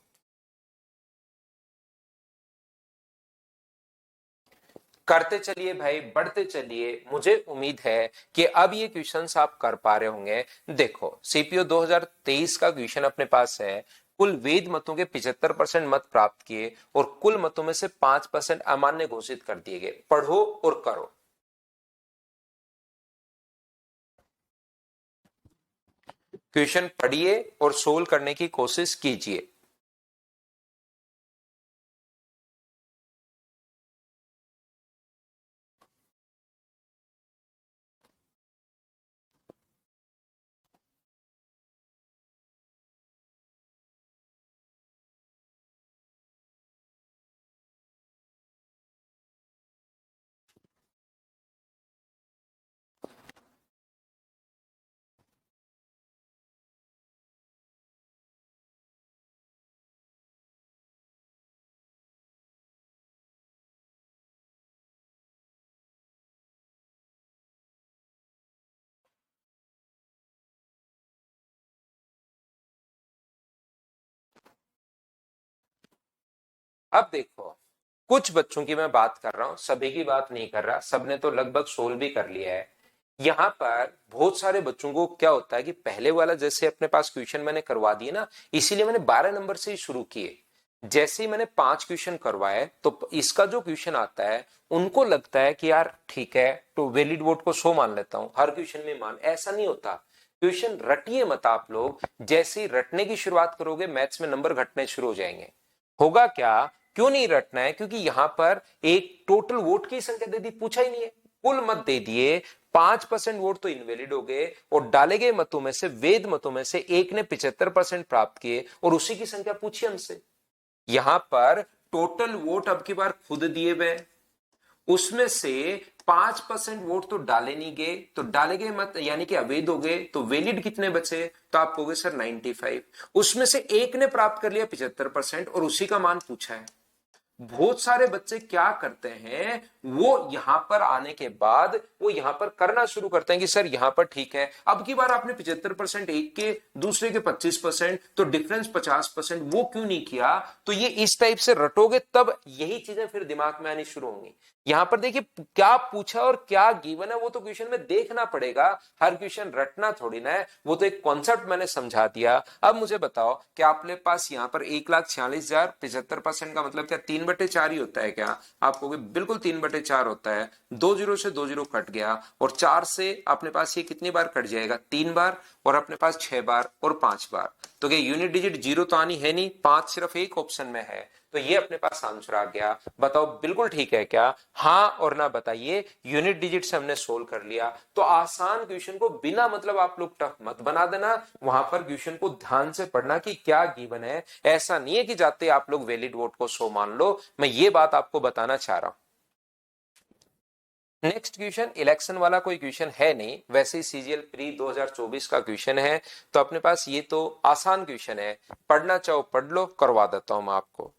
करते चलिए भाई, बढ़ते चलिए। मुझे उम्मीद है कि अब ये क्वेश्चंस आप कर पा रहे होंगे। देखो, सीपीओ 2023 का क्वेश्चन अपने पास है। कुल वेद मतों के 75% मत प्राप्त किए, और कुल मतों में से 5% अमान्य घोषित कर दिए गए। पढ़ो और करो। क्वेश्चन पढ़िए और सोल्व करने की कोशिश कीजिए। अब देखो, कुछ बच्चों की मैं बात कर रहा हूं, सभी की बात नहीं कर रहा। सबने तो लगभग सोल्व भी कर लिया है। यहां पर बहुत सारे बच्चों को क्या होता है कि पहले वाला जैसे अपने पास क्वेश्चन मैंने करवा दिए ना, इसीलिए मैंने 12 नंबर से ही शुरू किए। जैसे ही मैंने 5 क्वेश्चन करवाए, तो इसका जो क्वेश्चन आता है, उनको लगता है कि यार ठीक है, तो वैलिड वोट को 100 मान लेता हूं, हर क्वेश्चन में मान। ऐसा नहीं होता। क्वेश्चन रटिए मत आप लोग। जैसे ही रटने की शुरुआत करोगे, मैथ्स में नंबर घटने शुरू हो जाएंगे। होगा क्या? क्यों नहीं रटना है? क्योंकि यहां पर एक टोटल वोट की संख्या दे दी, पूछा ही नहीं है। कुल मत दे दिए, 5% वोट तो इनवैलिड हो गए, और डाले गए मतों में से, वेद मतों में से एक ने 75% प्राप्त किए, और उसी की संख्या पूछी हमसे। यहां पर टोटल वोट अब की बार खुद दिए हुए, उसमें से 5% वोट तो डाले नहीं गए, तो डाले गए मत यानी कि अवैध हो गए, तो वैलिड कितने बचे? तो आप कहोगे सर 95। उसमें से एक ने प्राप्त कर लिया 75%, और उसी का मान पूछा है। बहुत सारे बच्चे क्या करते हैं, वो यहां पर आने के बाद वो यहां पर करना शुरू करते हैं कि सर यहां पर ठीक है, अब की बार आपने 75% एक के, दूसरे के 25%, तो डिफरेंस 50%, वो क्यों नहीं किया? तो ये इस टाइप से रटोगे, तब यही चीजें फिर दिमाग में आनी शुरू होंगी। यहां पर देखिए, क्या पूछा और क्या गिवन है, वो तो क्वेश्चन में देखना पड़ेगा। हर क्वेश्चन रटना थोड़ी ना है, वो तो एक कॉन्सेप्ट मैंने समझा दिया। अब मुझे बताओ कि आपके पास यहाँ पर 1,46,000, 75% का मतलब क्या 3/4 ही होता है क्या? आप कहोगे बिल्कुल 3/4 होता है। 2 जीरो से 2 जीरो कट गया, और 4 से अपने पास ये कितनी बार कट जाएगा? 3 बार, और अपने पास 6 बार और 5 बार। तो क्या यूनिट डिजिट जीरो तो आनी है नहीं, 5 सिर्फ एक ऑप्शन में है, तो ये अपने पास आंसर आ गया। बताओ बिल्कुल ठीक है क्या? हाँ और ना बताइए। यूनिट डिजिट से हमने सोल्व कर लिया। तो आसान क्वेश्चन को बिना मतलब आप लोग टफ मत बना देना, वहां पर क्वेश्चन को ध्यान से पढ़ना कि क्या गिवन है। ऐसा नहीं है कि जाते आप लोग वैलिड वोट को 100 मान लो, मैं ये बात आपको बताना चाह रहा हूं। नेक्स्ट क्वेश्चन इलेक्शन वाला कोई क्वेश्चन है नहीं, वैसे ही सीजीएल प्री 2024 का क्वेश्चन है, तो अपने पास ये तो आसान क्वेश्चन है। पढ़ना चाहो पढ़ लो, करवा देता हूं मैं आपको।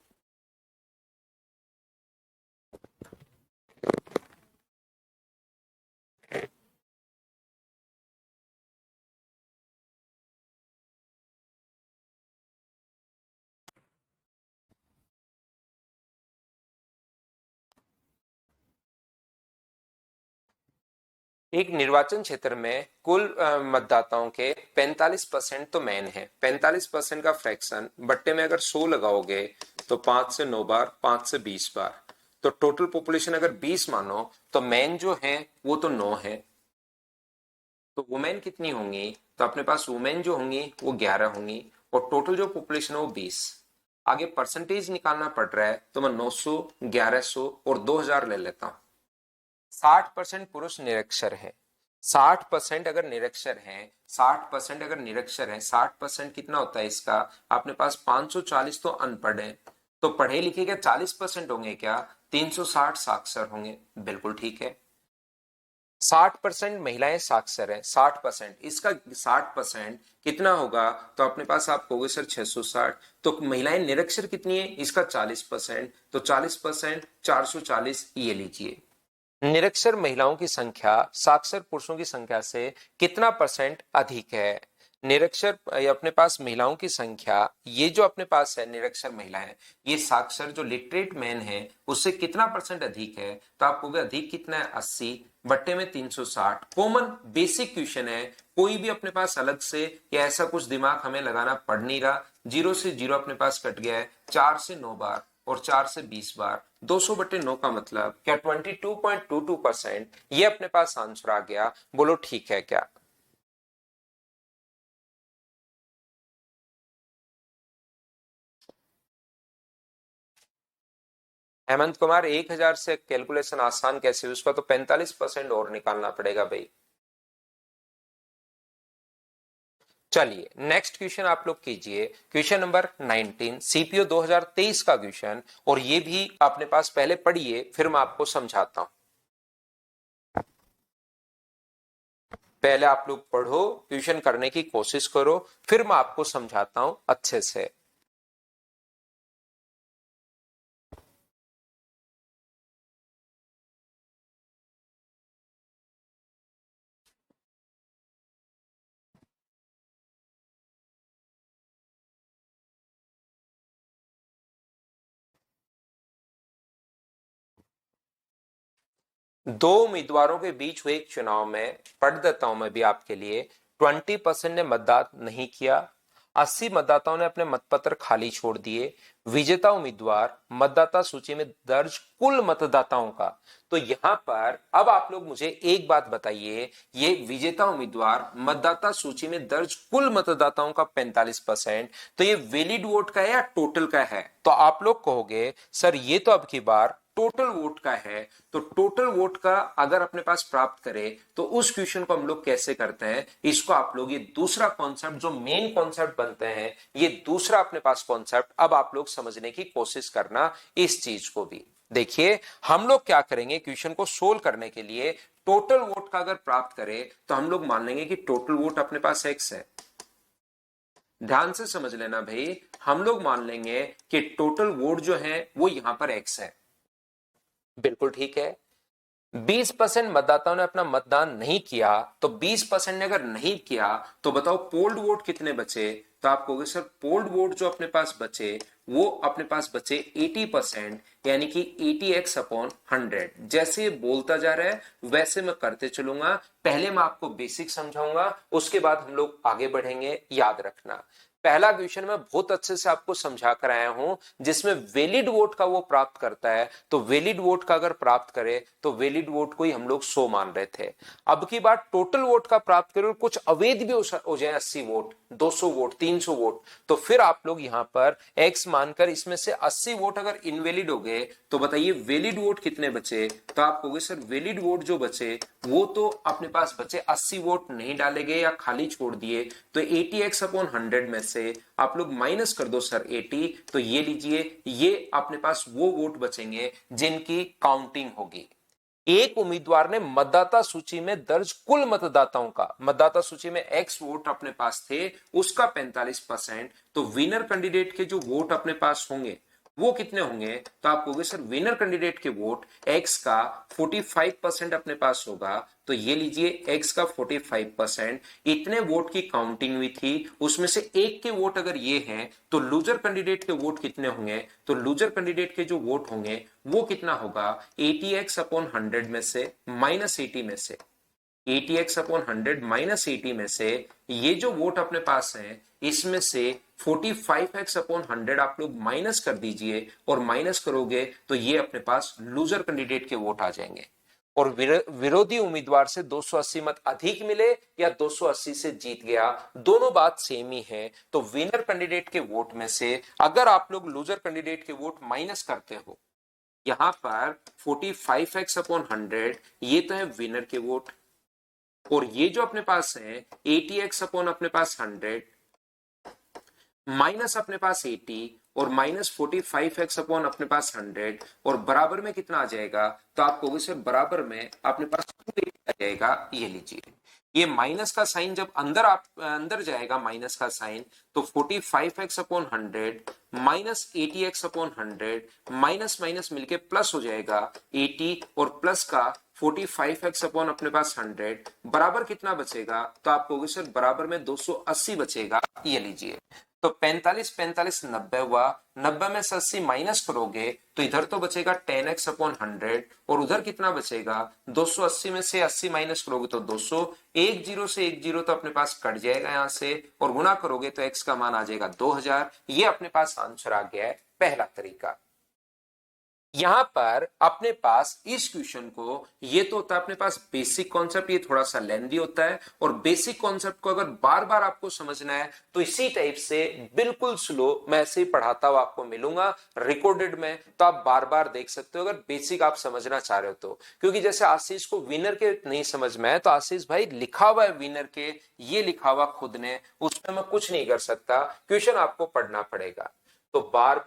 एक निर्वाचन क्षेत्र में कुल मतदाताओं के 45% तो मैन है। 45% का फ्रैक्शन बट्टे में अगर 100 लगाओगे तो 5 से 9 बार, 5 से 20 बार, तो टोटल पॉपुलेशन अगर 20 मानो तो मैन जो है वो तो 9 है। तो वुमेन कितनी होंगी? तो अपने पास वुमेन जो होंगी वो 11 होंगी और टोटल जो पॉपुलेशन है वो 20। आगे परसेंटेज निकालना पड़ रहा है तो मैं 900, 1100 और 2000 ले लेता हूं। 60% पुरुष निरक्षर है। 60% अगर निरक्षर है, 60% अगर निरक्षर है, 60% कितना होता है इसका? अपने पास 540 तो अनपढ़ है, तो पढ़े लिखे क्या 40% होंगे क्या? 360 साक्षर होंगे। बिल्कुल ठीक है। 60% महिलाएं साक्षर है, 60%, इसका 60% कितना होगा? तो अपने पास आप कहोगे सर 660। तो महिलाएं निरक्षर कितनी है? इसका 40%, तो 40% 440, ये लीजिए। निरक्षर महिलाओं की संख्या साक्षर पुरुषों की संख्या से कितना परसेंट अधिक है? निरक्षर अपने पास महिलाओं की संख्या, ये जो अपने पास है निरक्षर महिलाएं, ये साक्षर जो लिटरेट मैन है उससे कितना परसेंट अधिक है? तो आपको अधिक कितना है? 80 बट्टे में 360। कॉमन बेसिक क्वेश्चन है, कोई भी अपने पास अलग से या ऐसा कुछ दिमाग हमें लगाना पड़ नहीं रहा। 0 से 0 अपने पास कट गया है, 4 से 9 बार और 4 से 20 बार। 200 बटे 9 का मतलब क्या? 22.22%। ये अपने पास आंसर आ गया। बोलो ठीक है क्या? हेमंत कुमार, 1000 से कैलकुलेशन आसान कैसे? उसका तो 45% और निकालना पड़ेगा भाई। चलिए नेक्स्ट क्वेश्चन आप लोग कीजिए। क्वेश्चन नंबर 19, सीपीओ 2023 का क्वेश्चन, और ये भी अपने पास पहले पढ़िए फिर मैं आपको समझाता हूं। पहले आप लोग पढ़ो, ट्यूशन करने की कोशिश करो, फिर मैं आपको समझाता हूं अच्छे से। दो उम्मीदवारों के बीच हुए एक चुनाव में, पढ़ देता हूं मैं भी आपके लिए। 20% ने मतदान नहीं किया, 80 मतदाताओं ने अपने मतपत्र खाली छोड़ दिए। विजेता उम्मीदवार मतदाता सूची में दर्ज कुल मतदाताओं का। तो यहां पर अब आप लोग मुझे एक बात बताइए, ये विजेता उम्मीदवार मतदाता सूची में दर्ज कुल मतदाताओं का 45%, तो ये वैलिड वोट का है या टोटल का है? तो आप लोग कहोगे सर ये तो अब की बार टोटल वोट का है। तो टोटल वोट का अगर अपने पास प्राप्त करें तो उस क्वेश्चन को हम लोग कैसे करते हैं? इसको आप लोग, ये दूसरा कॉन्सेप्ट जो मेन कॉन्सेप्ट बनते हैं, ये दूसरा अपने पास कॉन्सेप्ट अब आप लोग समझने की कोशिश करना इस चीज को भी। देखिए हम लोग क्या करेंगे, क्वेश्चन को सोल्व करने के लिए टोटल वोट का अगर प्राप्त करें तो हम लोग मान लेंगे कि टोटल वोट अपने पास एक्स है। ध्यान से समझ लेना भाई, हम लोग मान लेंगे कि टोटल वोट जो है वो यहां पर एक्स है। बिल्कुल ठीक है। 20% मतदाताओं ने अपना मतदान नहीं किया, तो 20% ने अगर नहीं किया तो बताओ पोल्ड वोट कितने बचे? तो आप कहोगे सर पोल्ड वोट जो अपने पास बचे वो अपने पास बचे 80%, यानी कि 80x/100। जैसे ये बोलता जा रहा है वैसे मैं करते चलूंगा। पहले मैं आपको बेसिक समझाऊंगा, उसके बाद हम लोग आगे बढ़ेंगे। याद रखना, पहला क्वेश्चन मैं बहुत अच्छे से आपको समझा कर आया हूं, जिसमें वैलिड वोट का वो प्राप्त करता है। तो वैलिड वोट का अगर प्राप्त करे तो वैलिड वोट को ही हम लोग 100 मान रहे थे। अब की बात टोटल वोट का प्राप्त करें और कुछ अवैध भी हो जाए, 80 वोट, 200 वोट, 300 वोट, तो फिर आप लोग यहां पर एक्स मानकर इसमें से 80 वोट अगर इनवैलिड हो गए तो बताइए वैलिड वोट कितने बचे? तो आप कहोगे सर वैलिड वोट जो बचे वो तो अपने पास बचे 80 वोट नहीं डाले गए या खाली छोड़ दिए, तो 80x/100 में से आप लोग माइनस कर दो सर 80। तो ये लीजिए, ये अपने पास वो वोट बचेंगे जिनकी काउंटिंग होगी। एक उम्मीदवार ने मतदाता सूची में दर्ज कुल मतदाताओं का, मतदाता सूची में एक्स वोट अपने पास थे, उसका 45%। तो विनर कैंडिडेट के जो वोट अपने पास होंगे वो कितने होंगे? तो आप कहोगे सर विनर कैंडिडेट के वोट एक्स का 45% अपने पास होगा। तो ये लीजिए एक्स का 45%, इतने वोट की काउंटिंग हुई थी, उसमें से एक के वोट अगर ये हैं तो लूजर कैंडिडेट के वोट कितने होंगे? तो लूजर कैंडिडेट के जो वोट होंगे वो कितना होगा? 80x/100 में से -80 में से। 80x अपॉन 100 माइनस 80 में से ये जो वोट अपने पास है इसमें से 45x अपॉन 100 आप लोग माइनस कर दीजिए, और माइनस करोगे तो ये अपने पास लूजर कैंडिडेट के वोट आ जाएंगे। और विरोधी उम्मीदवार से 280 मत अधिक मिले या 280 से जीत गया, दोनों बात सेम ही है। तो विनर कैंडिडेट के वोट में से अगर आप लोग लूजर कैंडिडेट के वोट माइनस करते हो, यहां पर 45x अपॉन 100 ये तो है विनर के वोट, और ये जो अपने पास है 80x अपॉन अपने पास 100 माइनस अपने पास 80 और माइनस 45x अपॉन अपने पास 100 और बराबर में कितना आ जाएगा, तो आप कहोगे सर बराबर में अपने पास 280 आ जाएगा। ये लीजिए, ये माइनस का साइन जब अंदर जाएगा माइनस का साइन, तो 45x upon 100 minus 80x upon 100 minus minus मिलके प्लस हो जाएगा 80 और प्लस का 45x अपॉन अपने पास 100 बराबर कितना बचेगा, तो आप कहोगे सर बराबर में 280 बचेगा। ये लीजिए, तो 45 45 90 हुआ, 90 में से 80 माइनस करोगे तो इधर तो बचेगा 10x अपॉन 100 और उधर कितना बचेगा 280 में से 80 माइनस करोगे तो 200, एक जीरो से एक जीरो तो अपने पास कट जाएगा यहां से, और गुणा करोगे तो x का मान आ जाएगा 2000। ये अपने पास आंसर आ गया है पहला तरीका। यहां पर अपने पास इस क्वेश्चन को, ये तो होता है अपने पास बेसिक कॉन्सेप्ट, ये थोड़ा सा लेंथी होता है, और बेसिक कॉन्सेप्ट को अगर बार बार आपको समझना है तो इसी टाइप से बिल्कुल स्लो मैं ऐसे ही पढ़ाता हुआ आपको मिलूंगा रिकॉर्डेड में, तो आप बार बार देख सकते हो अगर बेसिक आप समझना चाह रहे हो तो। क्योंकि जैसे आशीष को विनर के नहीं समझ में है तो आशीष भाई लिखा हुआ है विनर के, ये लिखा हुआ खुद ने, उसमें मैं कुछ नहीं कर सकता, क्वेश्चन आपको पढ़ना पड़ेगा। तो बार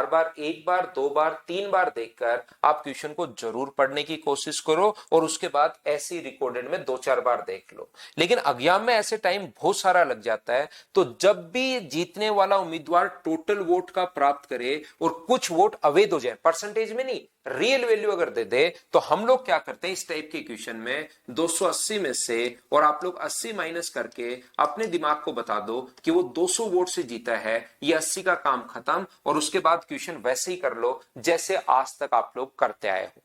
बार एक बार दो बार तीन बार देखकर आप क्वेश्चन को जरूर पढ़ने की कोशिश करो, और उसके बाद ऐसी रिकॉर्डेड में दो चार बार देख लो। लेकिन एग्जाम में ऐसे टाइम बहुत सारा लग जाता है, तो जब भी जीतने वाला उम्मीदवार टोटल वोट का प्राप्त करे और कुछ वोट अवैध हो जाए, परसेंटेज में नहीं रियल वैल्यू अगर दे दे, तो हम लोग क्या करते हैं इस टाइप के क्वेश्चन में 280 में से, और आप लोग 80 माइनस करके अपने दिमाग को बता दो कि वो 200 वोट से जीता है, ये 80 का काम खत्म, और उसके बाद क्वेश्चन वैसे ही कर लो जैसे आज तक आप लोग करते आए हो,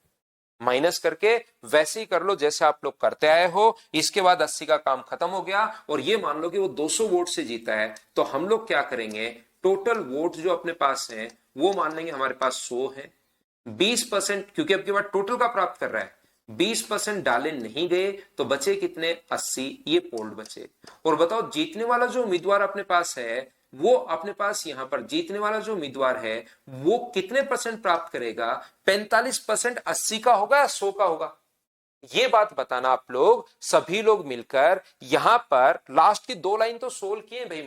माइनस करके वैसे ही कर लो जैसे आप लोग करते आए हो। इसके बाद 80 का काम खत्म हो गया, और ये मान लो कि वो 200 वोट से जीता है, तो हम लोग क्या करेंगे, टोटल वोट जो अपने पास है वो मान लेंगे हमारे पास 100 है, 20%, क्योंकि अब के बाद टोटल का प्राप्त कर रहा है, 20% डाले नहीं गए तो बचे कितने 80, ये पोल्ड बचे। और बताओ जीतने वाला जो उम्मीदवार अपने पास है, वो अपने पास यहां पर जीतने वाला जो उम्मीदवार है वो कितने परसेंट प्राप्त करेगा, 45% 80 का होगा या 100 का होगा, ये बात बताना आप लोग सभी लोग मिलकर। यहां पर लास्ट की दो लाइन तो सोल्व किए भाई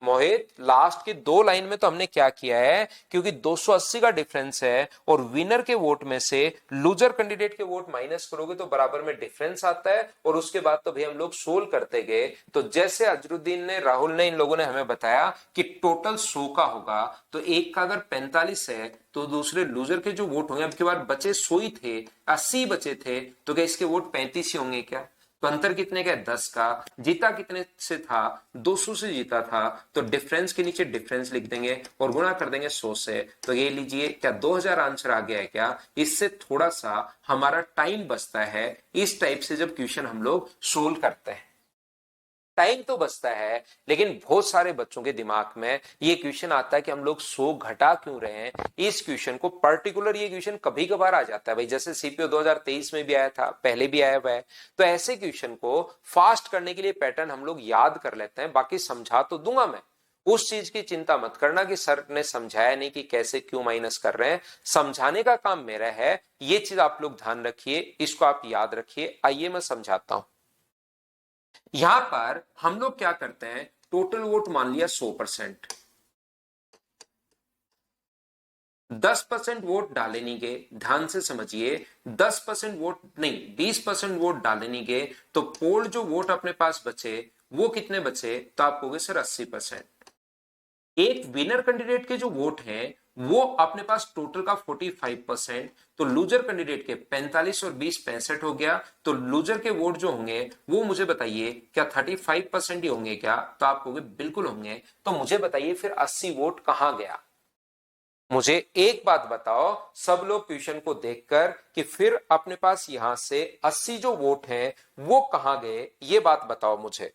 मोहित लास्ट की दो लाइन में तो हमने क्या किया है, क्योंकि 280 का डिफरेंस है और विनर के वोट में से लूजर कैंडिडेट के वोट माइनस करोगे तो बराबर में डिफरेंस आता है, और उसके बाद तो भाई हम लोग सोल्व करते गए। तो जैसे अजरुद्दीन ने, राहुल ने, इन लोगों ने हमें बताया कि टोटल 100 का होगा, तो एक का अगर 45 है तो दूसरे लूजर के जो वोट होंगे, अब की बार बचे 100 ही थे, 80 बचे थे, तो क्या इसके वोट 35 ही होंगे क्या, तो अंतर कितने का है 10 का, जीता कितने से था 200 से जीता था, तो डिफरेंस के नीचे डिफरेंस लिख देंगे और गुणा कर देंगे 100 से, तो ये लीजिए क्या 2000 आंसर आ गया है क्या। इससे थोड़ा सा हमारा टाइम बचता है इस टाइप से जब क्वेश्चन हम लोग सोल्व करते हैं, टाइम तो बचता है, लेकिन बहुत सारे बच्चों के दिमाग में ये क्वेश्चन आता है कि हम लोग 100 घटा क्यों रहे हैं। इस क्वेश्चन को पर्टिकुलर ये क्वेश्चन कभी कभार आ जाता है भाई, जैसे सीपीओ 2023 में भी आया था, पहले भी आया हुआ है, तो ऐसे क्वेश्चन को फास्ट करने के लिए पैटर्न हम लोग याद कर लेते हैं। बाकी समझा तो दूंगा मैं, उस चीज की चिंता मत करना कि सर ने समझाया नहीं कि कैसे क्यों माइनस कर रहे हैं, समझाने का काम मेरा है। ये चीज आप लोग ध्यान रखिए, इसको आप याद रखिए। आइए मैं समझाता हूं। यहां पर हम लोग क्या करते हैं, टोटल वोट मान लिया 100%, 10% वोट डाले नहीं गए, ध्यान से समझिए, 10% वोट नहीं 20% वोट डाले नहीं गए, तो पोल जो वोट अपने पास बचे वो कितने बचे, तो आप कहोगे सर 80%। एक विनर कैंडिडेट के जो वोट हैं वो अपने पास टोटल का 45%, तो लूजर कैंडिडेट के 45 और 20 65 हो गया, तो लूजर के वोट जो होंगे वो मुझे बताइए क्या 35% ही होंगे क्या, तो आप कहोगे बिल्कुल होंगे। तो मुझे बताइए फिर 80 वोट कहां गया, मुझे एक बात बताओ सब लोग क्वेश्चन को देखकर कि फिर अपने पास यहां से 80 जो वोट हैं वो कहां गए, ये बात बताओ मुझे।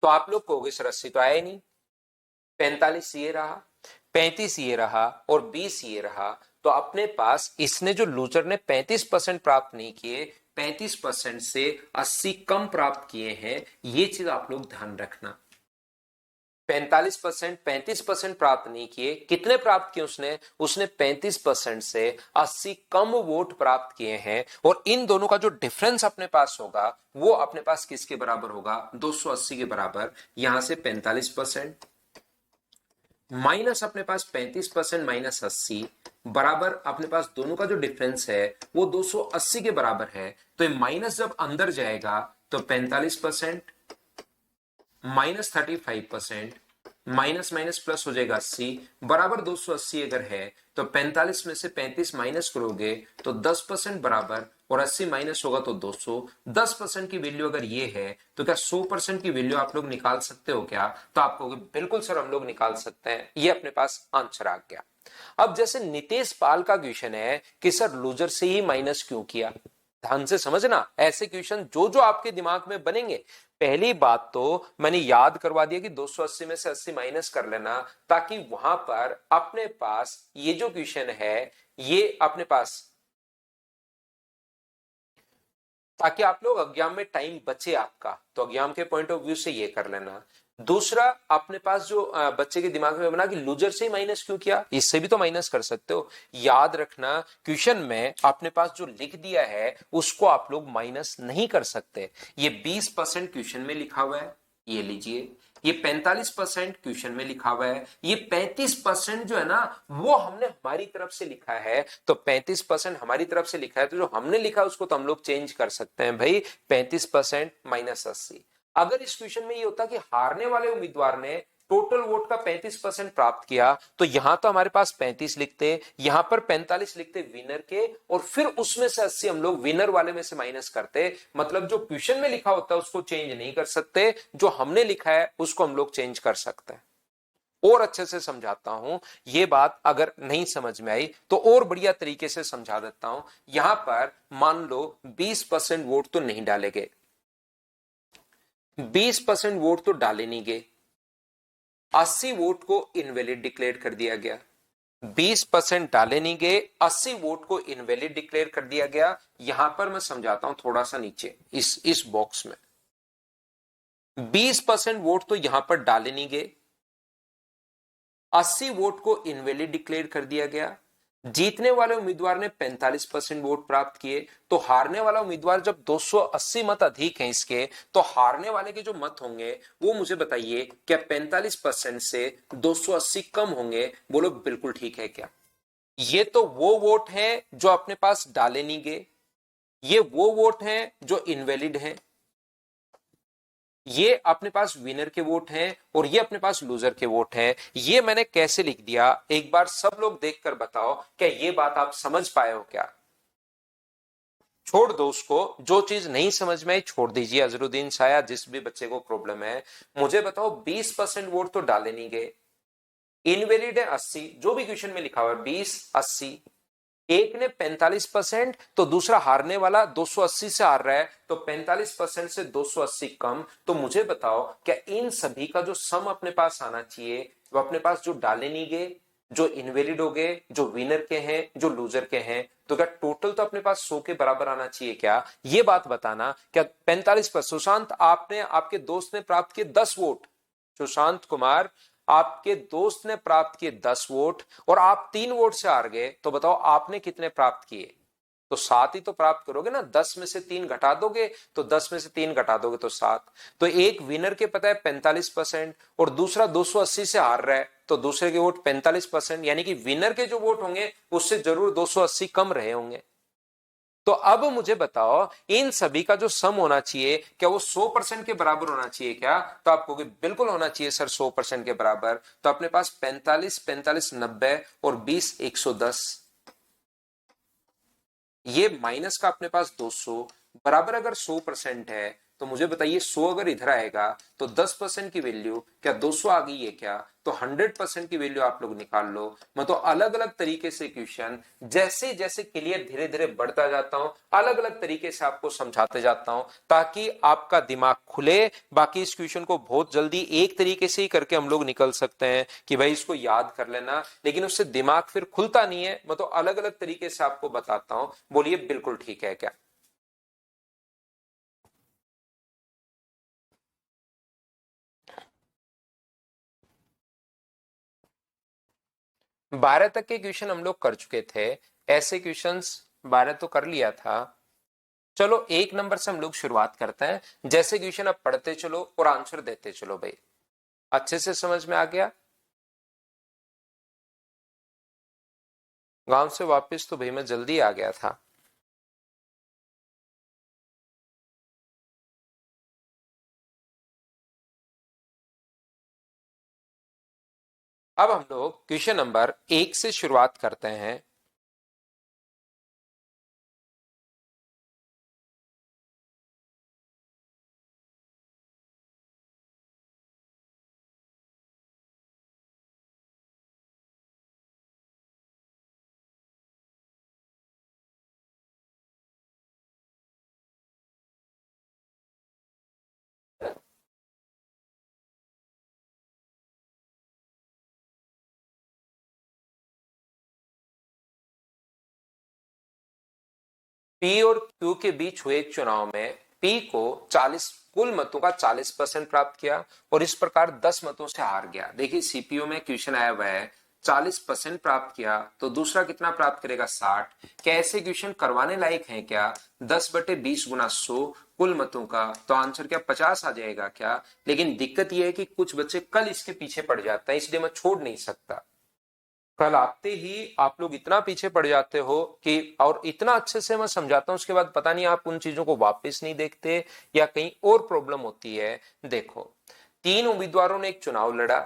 तो आप लोग कहोगे सर 80 तो आया ही नहीं, 45 ये रहा, 35 ये रहा और 20 ये रहा। तो अपने पास इसने जो लूजर ने 35% प्राप्त नहीं किए, 35% से 80 कम प्राप्त किए हैं, ये चीज आप लोग ध्यान रखना। 45%, 35% प्राप्त नहीं किए, कितने प्राप्त किए उसने, उसने 35% से 80 कम वोट प्राप्त किए हैं। और इन दोनों का जो डिफरेंस अपने पास होगा वो अपने पास किसके बराबर होगा, 280 के बराबर। यहां से 45% माइनस अपने पास 35% माइनस 80 बराबर अपने पास दोनों का जो डिफरेंस है वो 280 के बराबर है। तो ये माइनस जब अंदर जाएगा तो 45% माइनस 35% माइनस माइनस प्लस हो जाएगा 80 बराबर 280 अगर है तो 45 में से 35 माइनस करोगे तो 10% बराबर, और 80 माइनस होगा तो 200। 10% की वैल्यू अगर ये है तो क्या 100% की वैल्यू आप लोग निकाल सकते हो क्या? तो आप कहोगे बिल्कुल सर हम लोग निकाल सकते हैं, ये अपने पास आंसर आ गया। अब जैसे नितेश पाल का क्वेश्चन है कि सर लूजर से ही माइनस क्यों किया, ध्यान से समझना। ऐसे क्वेश्चन जो जो आपके दिमाग में बनेंगे, पहली बात तो मैंने याद करवा दिया कि 280 में से 80 माइनस कर लेना, ताकि वहां पर अपने पास ये जो क्वेश्चन है ये अपने पास, ताकि आप लोग एग्जाम में टाइम बचे आपका, तो एग्जाम के पॉइंट ऑफ व्यू से ये कर लेना। दूसरा अपने पास जो बच्चे के दिमाग में बना कि लूजर से ही माइनस क्यों किया, इससे भी तो माइनस कर सकते हो। याद रखना क्वेश्चन में अपने पास जो लिख दिया है उसको आप लोग माइनस नहीं कर सकते। ये 20% क्वेश्चन में लिखा हुआ है, ये लीजिए। ये 45% क्वेश्चन में लिखा हुआ है, ये 35% जो है ना वो हमने हमारी तरफ से लिखा है। तो 35% हमारी तरफ से लिखा है तो जो हमने लिखा है उसको तो हम लोग चेंज कर सकते हैं भाई, 35% माइनस 80। अगर इस क्वेश्चन में ये होता कि हारने वाले उम्मीदवार ने टोटल वोट का 35% प्राप्त किया तो यहां तो हमारे पास 35 लिखते, यहां पर 45 लिखते विनर के, और फिर उसमें से 80 हम लोग विनर वाले में से माइनस करते। मतलब जो क्वेश्चन में लिखा होता है उसको चेंज नहीं कर सकते, जो हमने लिखा है उसको हम लोग चेंज कर सकते हैं। और अच्छे से समझाता हूं, ये बात अगर नहीं समझ में आई तो और बढ़िया तरीके से समझा देता हूं। यहां पर मान लो 20% वोट तो नहीं डाले गए, 20% वोट तो डाले नहीं गए, 80 वोट को इनवैलिड डिक्लेयर कर दिया गया। 20% डाले नहीं गए, 80 वोट को इनवैलिड डिक्लेयर कर दिया गया। यहां पर मैं समझाता हूं थोड़ा सा नीचे इस बॉक्स में, 20% वोट तो यहां पर डाले नहीं गए, 80 वोट को इनवैलिड डिक्लेयर कर दिया गया। जीतने वाले उम्मीदवार ने 45% वोट प्राप्त किए, तो हारने वाला उम्मीदवार जब 280 मत अधिक हैं इसके, तो हारने वाले के जो मत होंगे वो मुझे बताइए क्या 45% से 280 कम होंगे? बोलो बिल्कुल ठीक है क्या? ये तो वो वोट हैं जो अपने पास डाले नहीं गए, ये वो वोट हैं जो इनवैलिड हैं, ये अपने पास विनर के वोट हैं और ये अपने पास लूजर के वोट हैं। ये मैंने कैसे लिख दिया एक बार सब लोग देखकर बताओ, क्या ये बात आप समझ पाए हो क्या? छोड़ दो उसको, जो चीज नहीं समझ में आई छोड़ दीजिए। अजरुद्दीन शायद जिस भी बच्चे को प्रॉब्लम है, मुझे बताओ 20% वोट तो डाले नहीं गए, इनवैलिड है 80, जो भी क्वेश्चन में लिखा हुआ है 20 80, एक ने 45% तो दूसरा हारने वाला 280 से हार रहा है, तो 45% से 280 कम। तो मुझे बताओ क्या इन सभी का जो सम अपने पास आना चाहिए वो अपने पास जो डाले नहीं गए, जो इनवैलिड हो गए, जो विनर के हैं, जो लूजर के हैं, तो क्या टोटल तो अपने पास 100 के बराबर आना चाहिए क्या? ये बात बताना। क्या 45 पर सुशांत आपने आपके दोस्त ने प्राप्त किए 10 वोट, सुशांत कुमार आपके दोस्त ने प्राप्त किए 10 वोट और आप 3 वोट से हार गए, तो बताओ आपने कितने प्राप्त किए? तो 7 ही तो प्राप्त करोगे ना, 10 में से 3 घटा दोगे तो 10 में से 3 घटा दोगे तो 7। तो एक विनर के पता है 45% और दूसरा 280 से हार रहा है, तो दूसरे के वोट 45%, यानी कि विनर के जो वोट होंगे उससे जरूर 280 कम रहे होंगे। तो अब मुझे बताओ इन सभी का जो सम होना चाहिए क्या वो 100% के बराबर होना चाहिए क्या? तो आपको बिल्कुल होना चाहिए सर 100% के बराबर। तो अपने पास 45 45 90 और 20 110, ये माइनस का अपने पास 200 बराबर अगर 100% है तो मुझे बताइए 100 अगर इधर आएगा तो 10% की वैल्यू क्या 200 आ गई है क्या? तो 100% की वैल्यू आप लोग निकाल लो। मैं तो अलग अलग तरीके से क्वेश्चन जैसे जैसे क्लियर धीरे धीरे बढ़ता जाता हूं, अलग अलग तरीके से आपको समझाते जाता हूं ताकि आपका दिमाग खुले। बाकी इस क्वेश्चन को बहुत जल्दी एक तरीके से ही करके हम लोग निकल सकते हैं कि भाई इसको याद कर लेना, लेकिन उससे दिमाग फिर खुलता नहीं है। मैं तो अलग अलग तरीके से आपको बताता हूं। बोलिए बिल्कुल ठीक है क्या? 12 तक के क्वेश्चन हम लोग कर चुके थे। ऐसे क्वेश्चंस 12 तो कर लिया था। चलो 1 नंबर से हम लोग शुरुआत करते हैं। जैसे क्वेश्चन अब पढ़ते चलो और आंसर देते चलो भाई। अच्छे से समझ में आ गया? गांव से वापस तो भाई मैं जल्दी आ गया था। अब हम लोग क्वेश्चन नंबर 1 से शुरुआत करते हैं। पी और क्यू के बीच हुए एक चुनाव में पी को 40 कुल मतों का 40% प्राप्त किया और इस प्रकार 10 मतों से हार गया। देखिए सीपीयू में क्वेश्चन आया हुआ है 40% प्राप्त किया तो दूसरा कितना प्राप्त करेगा 60। क्या ऐसे क्वेश्चन करवाने लायक हैं क्या? 10/20 गुना 100 कुल मतों का तो आंसर क्या 50 आ जाएगा क्या? लेकिन दिक्कत यह है कि कुछ बच्चे कल इसके पीछे पड़ जाता है, इसलिए मैं छोड़ नहीं सकता। कल आते ही आप लोग इतना पीछे पड़ जाते हो कि और इतना अच्छे से मैं समझाता हूं उसके बाद पता नहीं आप उन चीजों को वापस नहीं देखते या कहीं और प्रॉब्लम होती है। देखो 3 उम्मीदवारों ने एक चुनाव लड़ा।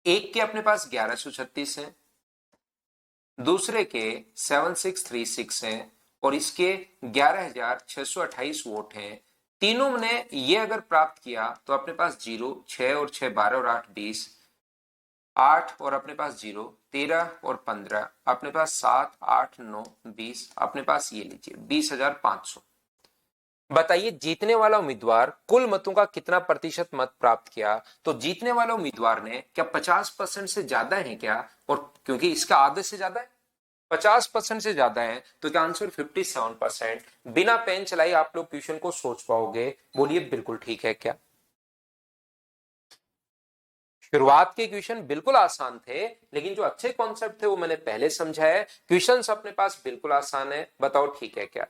एक के अपने पास 1136 है, दूसरे के 7636 हैं और इसके 11628 वोट हैं। तीनों ने ये अगर प्राप्त किया तो अपने पास 0, 6 और 6 12 और 8 20, 8 और अपने पास 0 13 और 15, अपने पास 7 8 9 20, अपने पास ये लीजिए 20,500। बताइए जीतने वाला उम्मीदवार कुल मतों का कितना प्रतिशत मत प्राप्त किया? तो जीतने वाले उम्मीदवार ने क्या 50% से ज्यादा है क्या? और क्योंकि इसका आधे से ज्यादा है, 50% से ज्यादा है तो क्या आंसर 57%। बिना पेन चलाए आप लोग क्वेश्चन को सोच पाओगे? बोलिए बिल्कुल ठीक है क्या? शुरुआत के क्वेश्चन बिल्कुल आसान थे, लेकिन जो अच्छे कॉन्सेप्ट थे वो मैंने पहले समझाया। क्वेश्चंस अपने पास बिल्कुल आसान है, बताओ ठीक है क्या?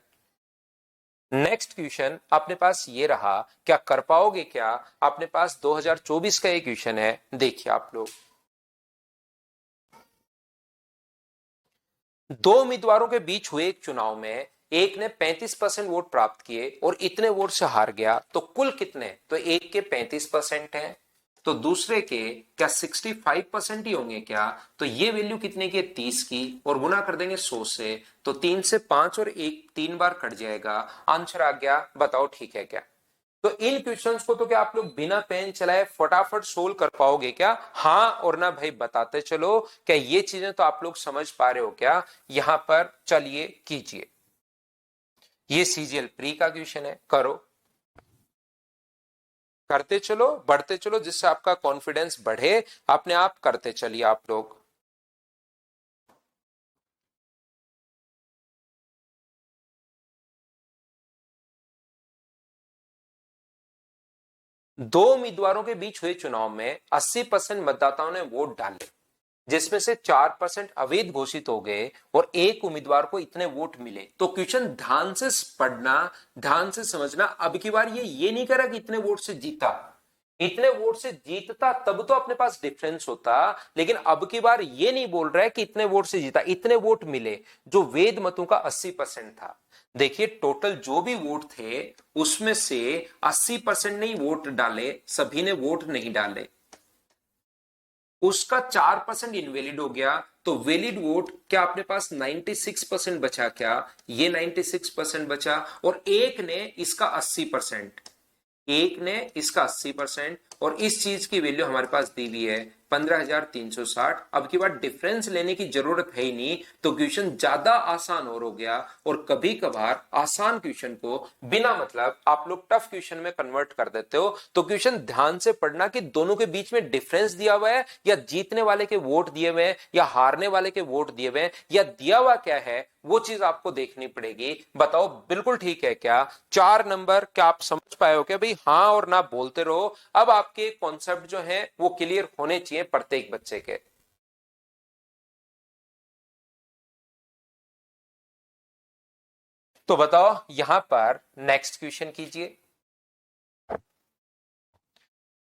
नेक्स्ट क्वेश्चन अपने पास ये रहा, क्या कर पाओगे क्या? अपने पास 2024 का एक क्वेश्चन है, देखिए आप लोग। दो उम्मीदवारों के बीच हुए एक चुनाव में एक ने 35% वोट प्राप्त किए और इतने वोट से हार गया, तो कुल कितने? तो एक के 35% है तो दूसरे के क्या 65% ही होंगे क्या? तो ये वैल्यू कितने की है 30 की और गुना कर देंगे 100 से, तो 3 से 5 और 1 3 बार कट जाएगा, आंसर आ गया। बताओ ठीक है क्या? तो इन क्वेश्चंस को तो क्या आप लोग बिना पेन चलाए फटाफट सोल्व कर पाओगे क्या? हाँ और ना भाई बताते चलो। क्या ये चीजें तो आप लोग समझ पा रहे हो क्या? यहां पर चलिए कीजिए। ये सीजीएल प्री का क्वेश्चन है, करो। करते चलो बढ़ते चलो जिससे आपका कॉन्फिडेंस बढ़े। अपने आप करते चलिए आप लोग। दो उम्मीदवारों के बीच हुए चुनाव में 80% मतदाताओं ने वोट डाले, जिसमें से 4% अवैध घोषित हो गए और एक उम्मीदवार को इतने वोट मिले। तो क्वेश्चन ध्यान से पढ़ना, ध्यान से समझना। अब की बार ये नहीं करा कि इतने वोट से जीता, इतने वोट से जीतता तब तो अपने पास डिफरेंस होता, लेकिन अब की बार ये नहीं बोल रहा है कि इतने वोट से जीता, इतने वोट मिले जो वेद मतों का 80% था। देखिए टोटल जो भी वोट थे उसमें से 80% नहीं वोट डाले, सभी ने वोट नहीं डाले। उसका 4% इनवैलिड हो गया, तो वैलिड वोट क्या अपने पास 96% बचा क्या? ये 96% बचा, और एक ने इसका 80%, एक ने इसका 80%, और इस चीज की वैल्यू हमारे पास दी हुई है 15,360। अब की बात डिफरेंस लेने की जरूरत है ही नहीं, तो क्वेश्चन ज्यादा आसान और हो गया। और कभी कभार आसान क्वेश्चन को बिना मतलब आप लोग टफ क्वेश्चन में कन्वर्ट कर देते हो। तो क्वेश्चन ध्यान से पढ़ना कि दोनों के बीच में डिफरेंस दिया हुआ है, या जीतने वाले के वोट दिए हुए हैं, या हारने वाले के वोट दिए हुए हैं, या दिया हुआ क्या है, वो चीज आपको देखनी पड़ेगी। बताओ बिल्कुल ठीक है क्या? 4 नंबर क्या आप समझ पाए हो क्या भाई? हाँ और ना बोलते रहो। अब आपके कॉन्सेप्ट जो है वो क्लियर होने चाहिए प्रत्येक बच्चे के। तो बताओ यहां पर नेक्स्ट क्वेश्चन कीजिए।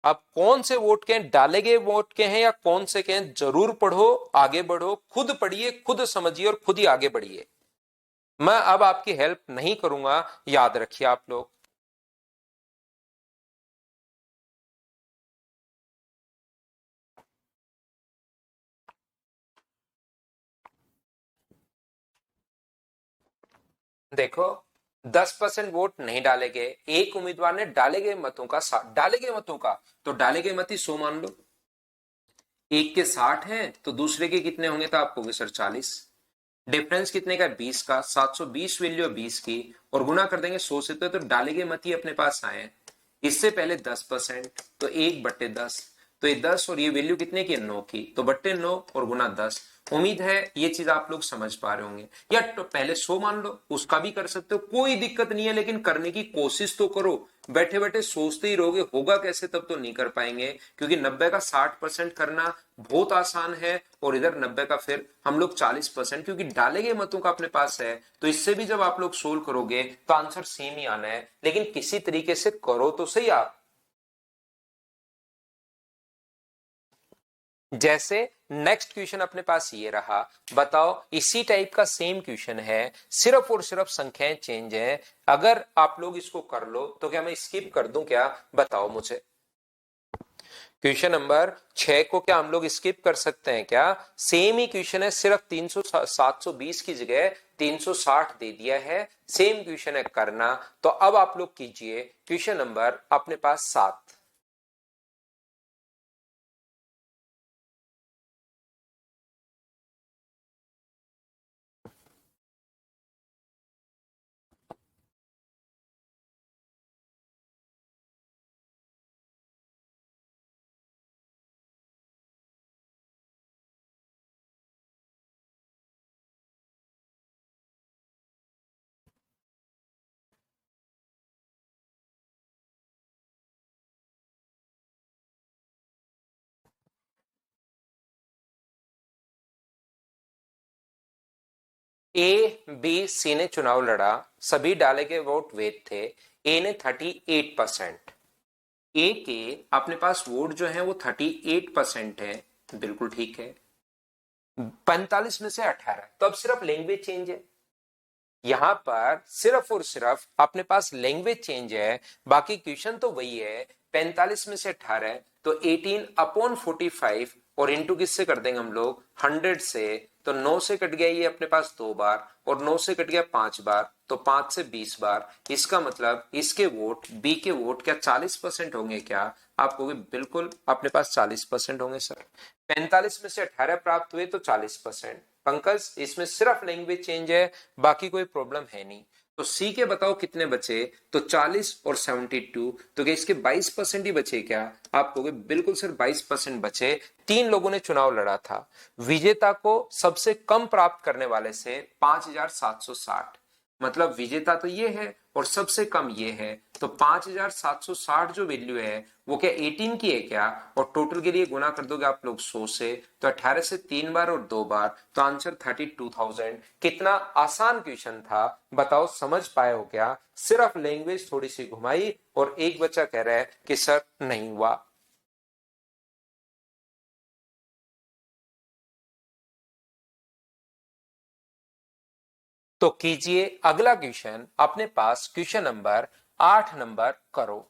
अब कौन से वोट के हैं, डाले गए वोट के हैं या कौन से के हैं, जरूर पढ़ो, आगे बढ़ो, खुद पढ़िए, खुद समझिए और खुद ही आगे बढ़िए। मैं अब आपकी हेल्प नहीं करूंगा, याद रखिए आप लोग। देखो 10% वोट नहीं डाले गए, एक उम्मीदवार ने डाले गए मतों का डाले गए मतों का, तो डाले गए मत ही 100 मान लो। एक के 60 हैं तो दूसरे के कितने होंगे? तो आपको सर 40। डिफरेंस कितने का? 20 का। 720 वैल्यू है 20 की, और गुना कर देंगे 100 से, तो डाले गए मत ही अपने पास आए हैं। इससे पहले 10%, तो 1/10, तो ये 10, और ये वैल्यू कितने की है? 9 की, तो बट्टे 9 और गुना 10। उम्मीद है ये चीज आप लोग समझ पा रहे होंगे। या तो पहले 100 मान लो, उसका भी कर सकते हो, कोई दिक्कत नहीं है, लेकिन करने की कोशिश तो करो। बैठे बैठे सोचते ही रहोगे होगा कैसे, तब तो नहीं कर पाएंगे। क्योंकि 90 का 60% करना बहुत आसान है, और इधर 90 का फिर हम लोग 40%, क्योंकि डाले गए मतों का अपने पास है, तो इससे भी जब आप लोग सोल्व करोगे तो आंसर सेम ही आना है। लेकिन किसी तरीके से करो तो सही आप। जैसे नेक्स्ट क्वेश्चन अपने पास ये रहा। बताओ इसी टाइप का सेम क्वेश्चन है, सिर्फ और सिर्फ संख्याएं चेंज है। अगर आप लोग इसको कर लो तो क्या मैं स्किप कर दूं क्या? बताओ मुझे। क्वेश्चन नंबर 6 को क्या हम लोग स्किप कर सकते हैं क्या? सेम ही क्वेश्चन है, सिर्फ 720 की जगह 360 दे दिया है। सेम क्वेश्चन है करना। तो अब आप लोग कीजिए क्वेश्चन नंबर अपने पास 7। ए बी सी ने चुनाव लड़ा, सभी डाले गए वोट वैध थे। ए ने 38%, ए के अपने पास वोट जो है वो 38% है, बिल्कुल ठीक है। 45 में से 18, तो अब सिर्फ लैंग्वेज चेंज है। यहां पर सिर्फ और सिर्फ अपने पास लैंग्वेज चेंज है, बाकी क्वेश्चन तो वही है। 45 में से 18, तो 18/45, और इंटू किससे कर देंगे हम लोग? 100 से। तो 9 से कट गया ये अपने पास 2 बार, और 9 से कट गया 5 बार, तो 5 से 20 बार। इसका मतलब इसके वोट, बी के वोट क्या 40% होंगे क्या? आप कहोगे बिल्कुल अपने पास 40% होंगे सर। 45 में से 18 प्राप्त हुए तो 40%। पंकज इसमें सिर्फ लैंग्वेज चेंज है, बाकी कोई प्रॉब्लम है नहीं। तो सी के बताओ कितने बचे? तो 40 और 72, तो क्या इसके 22% ही बचे क्या? आप कहोगे बिल्कुल सर 22% बचे। 3 लोगों ने चुनाव लड़ा था, विजेता को सबसे कम प्राप्त करने वाले से 5,760, मतलब विजेता तो ये है और सबसे कम ये है। तो 5,760 जो वैल्यू है वो क्या 18 की है क्या? और टोटल के लिए गुना कर दोगे आप लोग 100 से, तो 18 से 3 बार और 2 बार, तो आंसर 32,000। कितना आसान क्वेश्चन था, बताओ समझ पाए हो क्या? सिर्फ लैंग्वेज थोड़ी सी घुमाई, और एक बच्चा कह रहा है कि सर नहीं हुआ। तो कीजिए अगला क्वेश्चन अपने पास, क्वेश्चन नंबर 8 नंबर करो।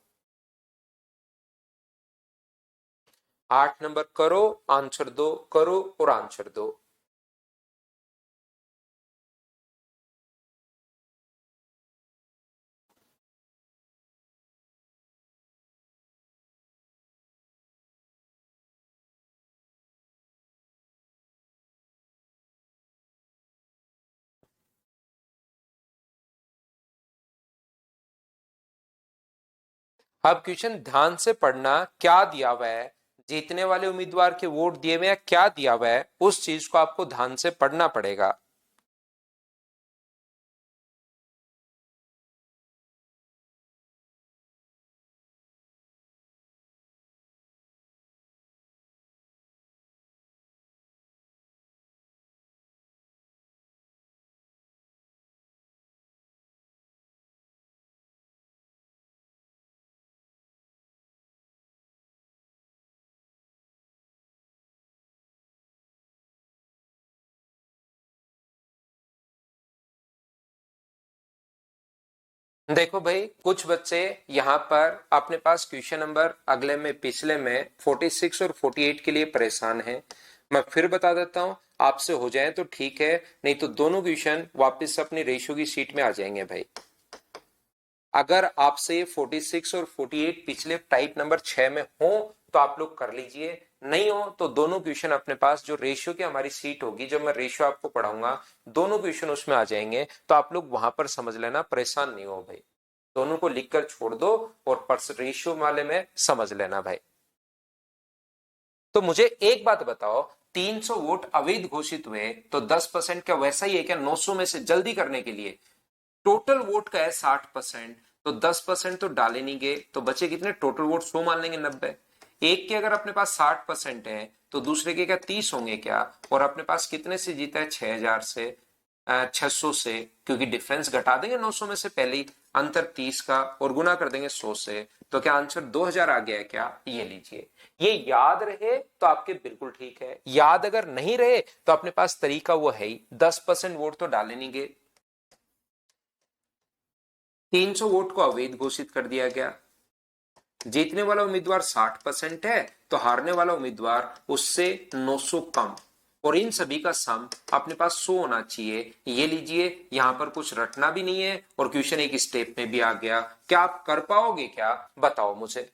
8 नंबर करो, आंसर दो, करो और आंसर दो। अब क्वेश्चन ध्यान से पढ़ना, क्या दिया हुआ है, जीतने वाले उम्मीदवार के वोट दिए हुए हैं, क्या दिया हुआ है, उस चीज को आपको ध्यान से पढ़ना पड़ेगा। देखो भाई, कुछ बच्चे यहाँ पर अपने पास क्वेश्चन नंबर अगले में पिछले में 46 और 48 के लिए परेशान हैं। मैं फिर बता देता हूँ, आपसे हो जाए तो ठीक है, नहीं तो दोनों क्वेश्चन वापस अपनी रेशियो की सीट में आ जाएंगे भाई। अगर आपसे 46 और 48 पिछले टाइप नंबर 6 में हो तो आप लोग कर लीजिए, नहीं हो तो दोनों क्वेश्चन अपने पास जो रेशियो की हमारी सीट होगी, जो मैं रेशियो आपको पढ़ाऊंगा, दोनों क्वेश्चन उसमें आ जाएंगे, तो आप लोग वहां पर समझ लेना, परेशान नहीं हो भाई। दोनों को लिखकर छोड़ दो और रेशियो वाले में समझ लेना भाई। तो मुझे एक बात बताओ, 300 वोट अवैध घोषित हुए तो 10% का वैसा ही है क्या? 900 में से जल्दी करने के लिए टोटल वोट का है 60%, तो 10% तो डाले नहीं गए, तो बचे कितने? टोटल वोट 100 मान लेंगे, 90। एक के अगर अपने पास 60% है तो दूसरे के क्या 30 होंगे क्या? और अपने पास कितने से जीता है? 6000 से, 600 से, क्योंकि डिफरेंस घटा देंगे 900 में से पहले ही, अंतर 30 का, और गुना कर देंगे 100 से, तो क्या आंसर 2000 आ गया है क्या? ये लीजिए। ये याद रहे तो आपके बिल्कुल ठीक है, याद अगर नहीं रहे तो अपने पास तरीका वो है ही, 10% वोट तो डाले नहीं गए, 300 वोट को अवैध घोषित कर दिया गया, जीतने वाला उम्मीदवार 60% है तो हारने वाला उम्मीदवार उससे 900 कम, और इन सभी का सम अपने पास 100 होना चाहिए। ये लीजिए, यहां पर कुछ रटना भी नहीं है और क्वेश्चन एक स्टेप में भी आ गया। क्या आप कर पाओगे क्या? बताओ मुझे।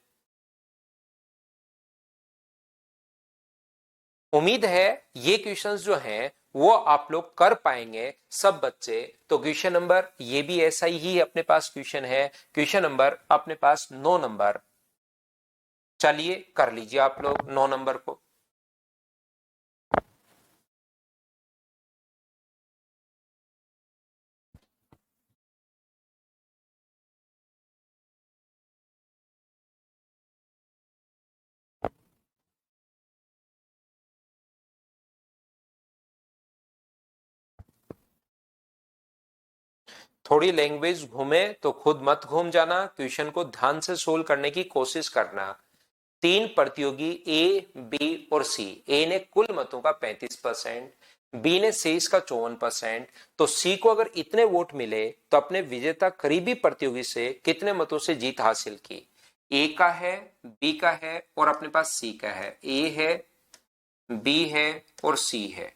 उम्मीद है ये क्वेश्चंस जो हैं वो आप लोग कर पाएंगे सब बच्चे। तो क्वेश्चन नंबर ये भी ऐसा ही अपने पास क्वेश्चन है, क्वेश्चन नंबर अपने पास 9 नंबर। चलिए कर लीजिए आप लोग 9 नंबर को। थोड़ी लैंग्वेज घूमे तो खुद मत घूम जाना, क्वेश्चन को ध्यान से सोल्व करने की कोशिश करना। तीन प्रतियोगी ए, बी और सी, ए ने कुल मतों का 35%, बी ने शेष का 54%, तो सी को अगर इतने वोट मिले तो अपने विजेता करीबी प्रतियोगी से कितने मतों से जीत हासिल की? ए का है, बी का है और अपने पास सी का है। ए है, बी है और सी है।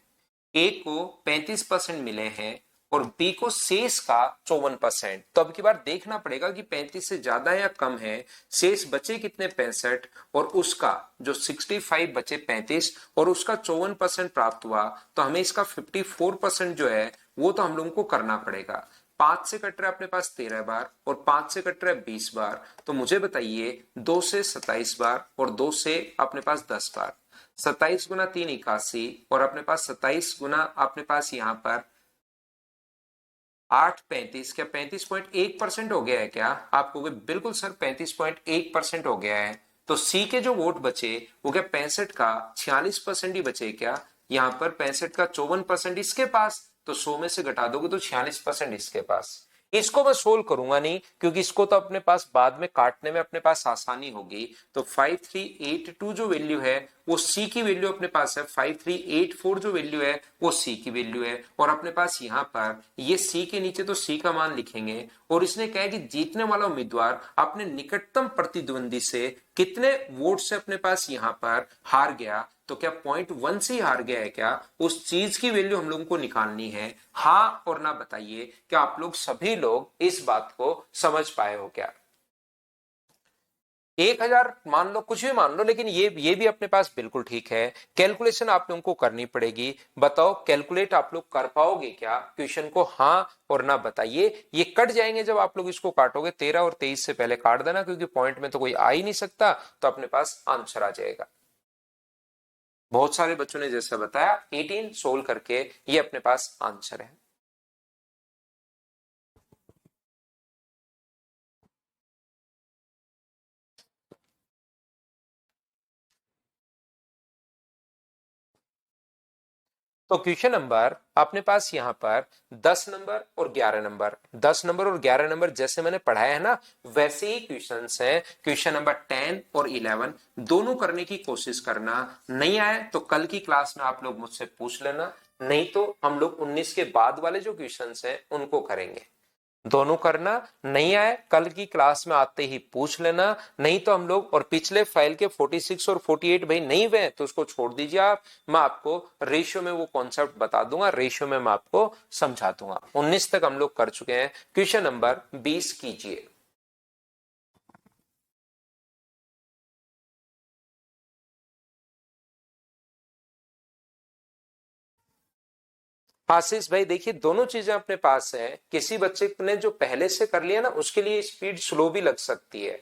ए को 35% मिले हैं और बी को शेष का 54%। तो अब की बार देखना पड़ेगा कि 35 से ज्यादा या कम है, शेष बचे कितने? 65, और उसका जो 65 बचे 35 और उसका 54% प्राप्त हुआ, तो हमें इसका 54% जो है वो तो हम लोगों को करना पड़ेगा। 5 से कट रहा है अपने पास 13 बार और 5 से कट रहा है 20 बार, तो मुझे बताइए 2 से 27 बार और 2 से अपने पास 10 बार, 27 गुना 3 81, और अपने पास 27 गुना अपने पास यहां पर 8 35, क्या 35.1% हो गया है क्या? आप कहोगे बिल्कुल सर 35.1% हो गया है। तो सी के जो वोट बचे वो क्या 65 का 46% ही बचे क्या? यहां पर 65 का 54% इसके पास, तो 100 में से घटा दोगे तो 46% इसके पास। इसको मैं सोल्व करूंगा नहीं, क्योंकि इसको तो अपने पास बाद में काटने में अपने पास आसानी होगी। तो 5382 जो वैल्यू है वो सी की वैल्यू अपने पास है, 5384 जो वैल्यू है वो सी की वैल्यू है, और अपने पास यहां पर ये सी के नीचे तो सी का मान लिखेंगे, और इसने कहा है कि जीतने वाला उम्मीदवार अपने निकटतम प्रतिद्वंदी से कितने वोट से अपने पास यहां पर हार गया, तो क्या 0.1 से ही हार गया है क्या, उस चीज की वैल्यू हम लोगों को निकालनी है। हाँ और ना बताइए कि आप लोग सभी लोग इस बात को समझ पाए हो क्या। 1,000 मान लो, कुछ भी मान लो, लेकिन ये भी अपने पास बिल्कुल ठीक है। कैलकुलेशन आप लोगों को करनी पड़ेगी। बताओ कैलकुलेट आप लोग कर पाओगे क्या क्वेश्चन को, हाँ और ना बताइए। ये कट जाएंगे जब आप लोग इसको काटोगे, 13 और 23 से पहले काट देना, क्योंकि पॉइंट में तो कोई आ ही नहीं सकता, तो अपने पास आंसर आ जाएगा। बहुत सारे बच्चों ने जैसा बताया 18 सोल्व करके ये अपने पास आंसर है। तो क्वेश्चन नंबर अपने पास यहां पर 10 नंबर और 11 नंबर, 10 नंबर और 11 नंबर जैसे मैंने पढ़ाया है ना, वैसे ही क्वेश्चंस हैं। क्वेश्चन नंबर 10 और 11 दोनों करने की कोशिश करना। नहीं आए तो कल की क्लास में आप लोग मुझसे पूछ लेना, नहीं तो हम लोग 19 के बाद वाले जो क्वेश्चंस हैं उनको करेंगे। दोनों करना, नहीं आए कल की क्लास में आते ही पूछ लेना, नहीं तो हम लोग, और पिछले फाइल के 46 और 48 भाई नहीं हुए तो उसको छोड़ दीजिए आप, मैं आपको रेशियो में वो कॉन्सेप्ट बता दूंगा, रेशियो में मैं आपको समझा दूंगा। 19 तक हम लोग कर चुके हैं। क्वेश्चन नंबर 20 कीजिए। आशीष भाई देखिए, दोनों चीजें अपने पास है। किसी बच्चे ने जो पहले से कर लिया ना, उसके लिए स्पीड स्लो भी लग सकती है,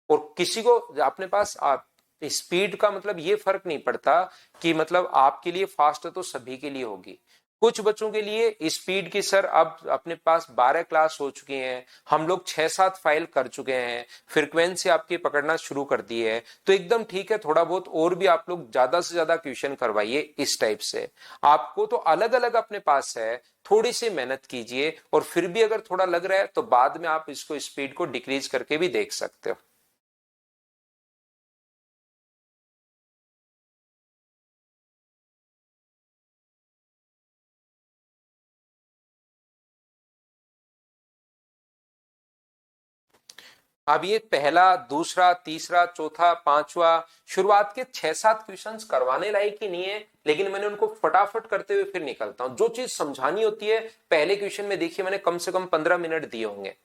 और किसी को अपने पास आप स्पीड का मतलब ये फर्क नहीं पड़ता कि मतलब आपके लिए फास्ट है तो सभी के लिए होगी। कुछ बच्चों के लिए स्पीड की सर अब अपने पास 12 क्लास हो चुकी हैं, हम लोग 6-7 फाइल कर चुके हैं, फ्रीक्वेंसी आपकी पकड़ना शुरू कर दी है, तो एकदम ठीक है, थोड़ा बहुत और भी आप लोग ज्यादा से ज्यादा क्वेश्चन करवाइए इस टाइप से। आपको तो अलग अलग अपने पास है, थोड़ी सी मेहनत कीजिए, और फिर भी अगर थोड़ा लग रहा है तो बाद में आप इसको स्पीड को डिक्रीज करके भी देख सकते हो। अब ये पहला, दूसरा, तीसरा, चौथा, पांचवा, शुरुआत के 6-7 क्वेश्चंस करवाने लायक ही नहीं है, लेकिन मैंने उनको फटाफट करते हुए फिर निकलता हूं। जो चीज समझानी होती है पहले क्वेश्चन में देखिए मैंने कम से कम 15 मिनट दिए होंगे।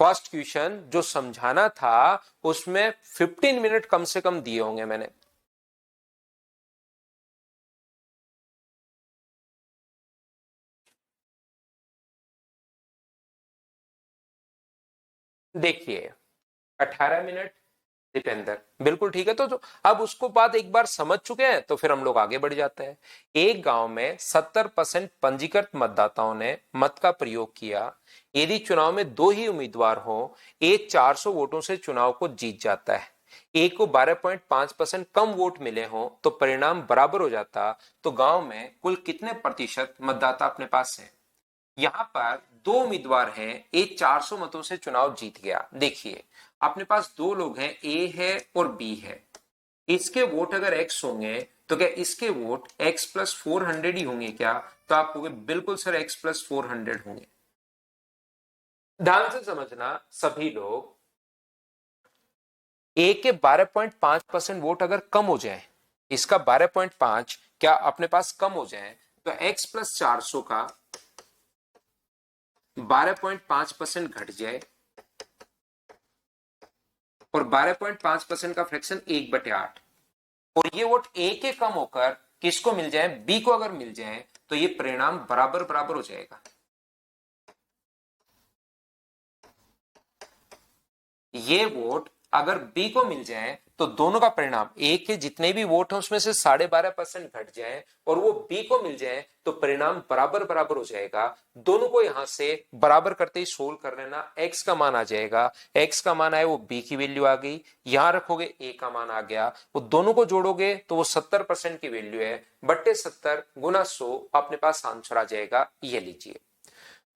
फर्स्ट क्वेश्चन जो समझाना था उसमें 15 मिनट कम से कम दिए होंगे मैंने। देखिए 18 मिनट, दीपेंद्र बिल्कुल ठीक है। तो अब उसको बात एक बार समझ चुके हैं तो फिर हम लोग आगे बढ़ जाते हैं। एक गांव में 70% पंजीकृत मतदाताओं ने मत का प्रयोग किया। यदि चुनाव में दो ही उम्मीदवार हो, एक 400 वोटों से चुनाव को जीत जाता है, एक को 12.5% कम वोट मिले हो तो परिणाम बराबर हो जाता, तो गांव में कुल कितने प्रतिशत मतदाता अपने पास है। यहां पर दो उम्मीदवार हैं, ए 400 मतों से चुनाव जीत गया। देखिए अपने पास दो लोग हैं, ए है और बी है। इसके वोट अगर एक्स होंगे तो क्या इसके वोट एक्स प्लस 400 ही होंगे क्या, तो आप कहोगे बिल्कुल सर एक्स प्लस 400 होंगे। ध्यान से समझना सभी लोग, ए के 12.5% वोट अगर कम हो जाए, इसका 12.5 क्या अपने पास कम हो जाए, तो एक्स प्लस 400 का 12.5% घट जाए, और 12.5% का फ्रैक्शन 1/8, और ये वोट ए के कम होकर किसको मिल जाए, बी को अगर मिल जाए, तो ये परिणाम बराबर बराबर हो जाएगा। ये वोट अगर बी को मिल जाए तो दोनों का परिणाम, ए के जितने भी वोट हैं उसमें से 12.5% घट जाए और वो बी को मिल जाए तो परिणाम बराबर बराबर हो जाएगा। दोनों को यहां से बराबर करते ही सोल्व कर लेना, एक्स का मान आ जाएगा, एक्स का मान आया वो बी की वैल्यू आ गई, यहां रखोगे ए का मान आ गया, वो दोनों को जोड़ोगे तो वो 70% की वैल्यू है, बट्टे 70 गुना 100 अपने पास आंसर आ जाएगा। ये लीजिए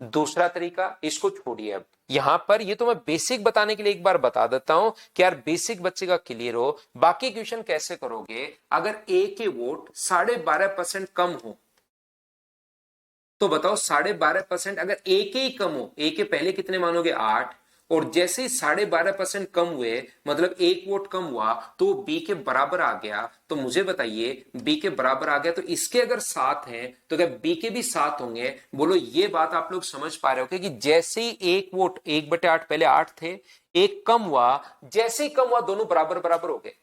दूसरा तरीका, इसको छोड़िए। अब यहां पर ये तो मैं बेसिक बताने के लिए एक बार बता देता हूं कि यार बेसिक बच्चे का क्लियर हो। बाकी क्वेश्चन कैसे करोगे, अगर ए के वोट 12.5% कम हो, तो बताओ 12.5% अगर ए के ही कम हो, ए के पहले कितने मानोगे 8, और जैसे ही 12.5% कम हुए, मतलब 1 वोट कम हुआ, तो बी के बराबर आ गया। तो मुझे बताइए, बी के बराबर आ गया तो इसके अगर 7 हैं तो क्या बी के भी 7 होंगे? बोलो, ये बात आप लोग समझ पा रहे हो कि जैसे ही 1 वोट, 1/8, पहले 8 थे, एक कम हुआ, जैसे ही कम हुआ दोनों बराबर बराबर हो गए।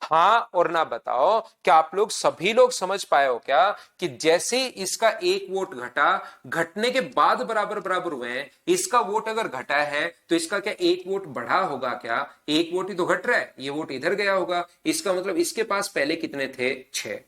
हाँ और ना बताओ, क्या आप लोग सभी लोग समझ पाए हो क्या कि जैसे इसका 1 वोट घटा, घटने के बाद बराबर बराबर हुए हैं, इसका वोट अगर घटा है तो इसका क्या 1 वोट बढ़ा होगा? क्या 1 वोट ही तो घट रहा है, ये वोट इधर गया होगा, इसका मतलब इसके पास पहले कितने थे? 6।